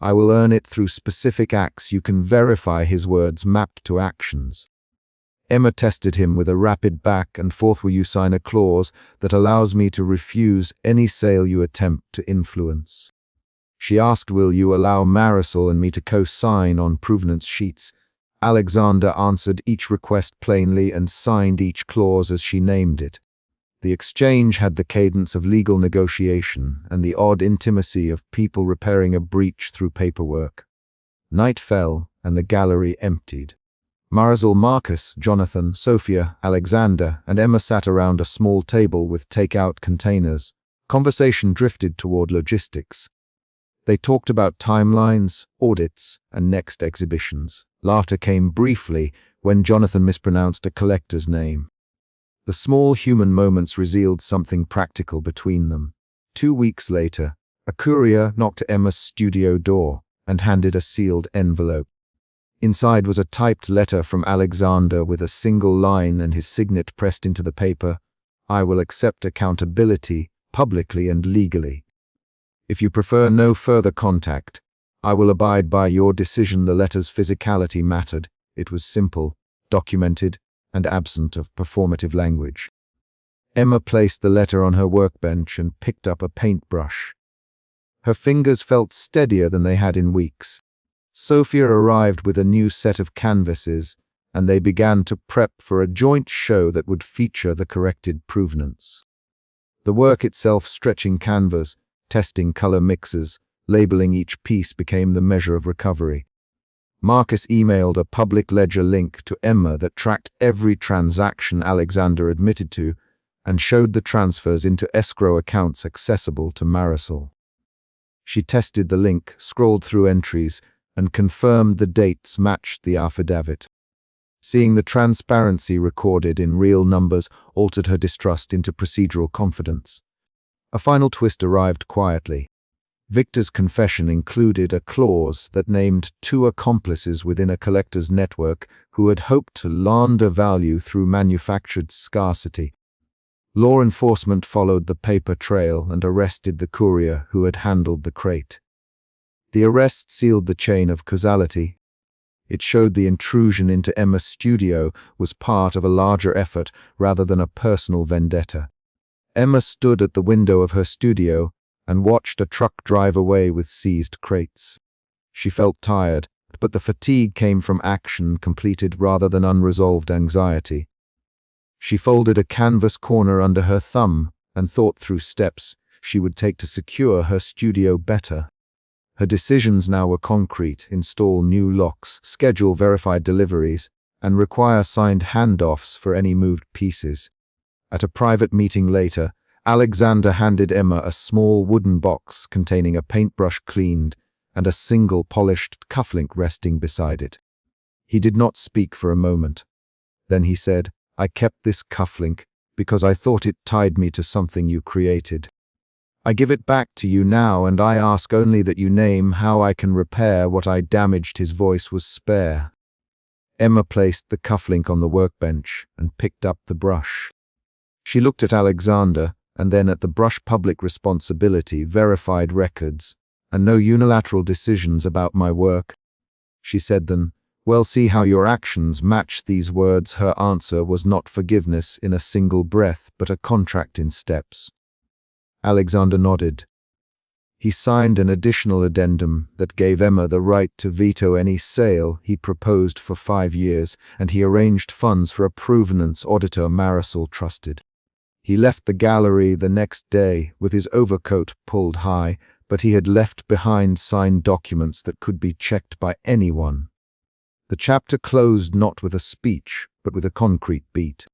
I will earn it through specific acts." You can verify his words mapped to actions. Emma tested him with a rapid back and forth. "Will you sign a clause that allows me to refuse any sale you attempt to influence?" She asked, "Will you allow Marisol and me to co-sign on provenance sheets?" Alexander answered each request plainly and signed each clause as she named it. The exchange had the cadence of legal negotiation and the odd intimacy of people repairing a breach through paperwork. Night fell and the gallery emptied. Marisol, Marcus, Jonathan, Sophia, Alexander, and Emma sat around a small table with take-out containers. Conversation drifted toward logistics. They talked about timelines, audits, and next exhibitions. Laughter came briefly when Jonathan mispronounced a collector's name. The small human moments revealed something practical between them. 2 weeks later, a courier knocked at Emma's studio door and handed a sealed envelope. Inside was a typed letter from Alexander with a single line and his signet pressed into the paper. "I will accept accountability, publicly and legally." If you prefer no further contact, I will abide by your decision. The letter's physicality mattered. It was simple, documented, and absent of performative language. Emma placed the letter on her workbench and picked up a paintbrush. Her fingers felt steadier than they had in weeks. Sophia arrived with a new set of canvases, and they began to prep for a joint show that would feature the corrected provenance. The work itself, stretching canvas, testing color mixes, labeling each piece, became the measure of recovery. Marcus emailed a public ledger link to Emma that tracked every transaction Alexander admitted to and showed the transfers into escrow accounts accessible to Marisol. She tested the link, scrolled through entries, and confirmed the dates matched the affidavit. Seeing the transparency recorded in real numbers altered her distrust into procedural confidence. A final twist arrived quietly. Victor's confession included a clause that named 2 accomplices within a collector's network who had hoped to launder value through manufactured scarcity. Law enforcement followed the paper trail and arrested the courier who had handled the crate. The arrest sealed the chain of causality. It showed the intrusion into Emma's studio was part of a larger effort rather than a personal vendetta. Emma stood at the window of her studio and watched a truck drive away with seized crates. She felt tired, but the fatigue came from action completed rather than unresolved anxiety. She folded a canvas corner under her thumb and thought through steps she would take to secure her studio better. Her decisions now were concrete: install new locks, schedule verified deliveries, and require signed handoffs for any moved pieces. At a private meeting later, Alexander handed Emma a small wooden box containing a paintbrush cleaned and a single polished cufflink resting beside it. He did not speak for a moment. Then he said, "I kept this cufflink because I thought it tied me to something you created. I give it back to you now, and I ask only that you name how I can repair what I damaged." His voice was spare. Emma placed the cufflink on the workbench and picked up the brush. She looked at Alexander and then at the brush. Public responsibility, verified records, and no unilateral decisions about my work. She said then, "Well, see how your actions match these words." Her answer was not forgiveness in a single breath, but a contract in steps. Alexander nodded. He signed an additional addendum that gave Emma the right to veto any sale he proposed for 5 years, and he arranged funds for a provenance auditor Marisol trusted. He left the gallery the next day with his overcoat pulled high, but he had left behind signed documents that could be checked by anyone. The chapter closed not with a speech, but with a concrete beat.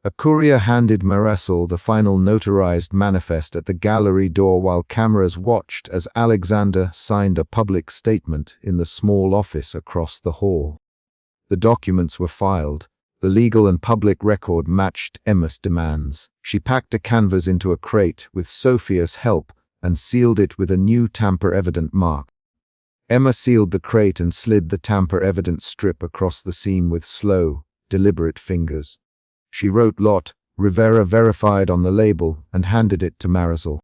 A courier handed Marisol the final notarized manifest at the gallery door while cameras watched as Alexander signed a public statement in the small office across the hall. The documents were filed. The legal and public record matched Emma's demands. She packed a canvas into a crate with Sophia's help and sealed it with a new tamper-evident mark. Emma sealed the crate and slid the tamper-evident strip across the seam with slow, deliberate fingers. She wrote Lot Rivera verified on the label and handed it to Marisol.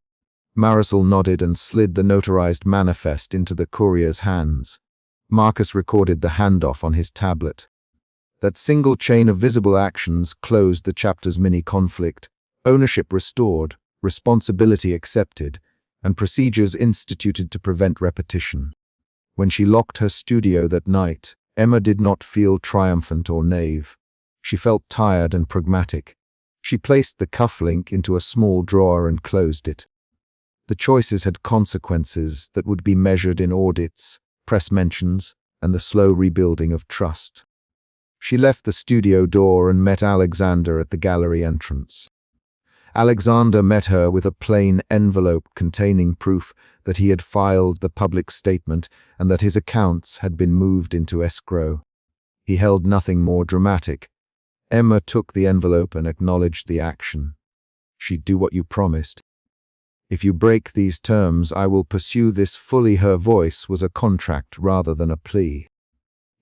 Marisol nodded and slid the notarized manifest into the courier's hands. Marcus recorded the handoff on his tablet. That single chain of visible actions closed the chapter's mini-conflict: ownership restored, responsibility accepted, and procedures instituted to prevent repetition. When she locked her studio that night, Emma did not feel triumphant or naive. She felt tired and pragmatic. She placed the cufflink into a small drawer and closed it. The choices had consequences that would be measured in audits, press mentions, and the slow rebuilding of trust. She left the studio door and met Alexander at the gallery entrance. Alexander met her with a plain envelope containing proof that he had filed the public statement and that his accounts had been moved into escrow. He held nothing more dramatic. Emma took the envelope and acknowledged the action. "She'd do what you promised. If you break these terms, I will pursue this fully." Her voice was a contract rather than a plea.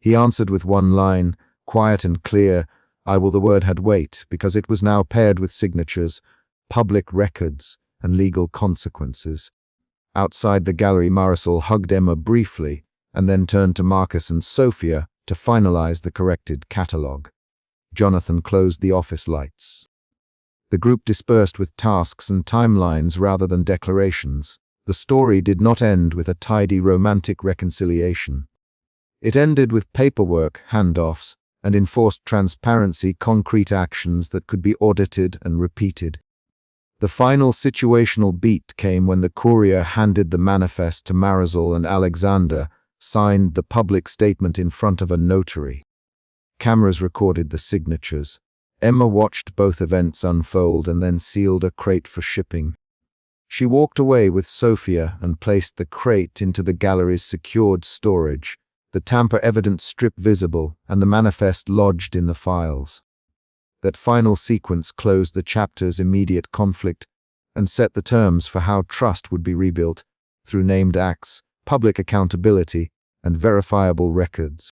He answered with one line, quiet and clear. "I will." The word had weight because it was now paired with signatures, public records, and legal consequences. Outside the gallery, Marisol hugged Emma briefly and then turned to Marcus and Sophia to finalize the corrected catalogue. Jonathan closed the office lights. The group dispersed with tasks and timelines rather than declarations. The story did not end with a tidy romantic reconciliation. It ended with paperwork, handoffs, and enforced transparency, concrete actions that could be audited and repeated. The final situational beat came when the courier handed the manifest to Marisol and Alexander signed the public statement in front of a notary. Cameras recorded the signatures. Emma watched both events unfold and then sealed a crate for shipping. She walked away with Sophia and placed the crate into the gallery's secured storage, the tamper evidence strip visible and the manifest lodged in the files. That final sequence closed the chapter's immediate conflict and set the terms for how trust would be rebuilt through named acts, public accountability, and verifiable records.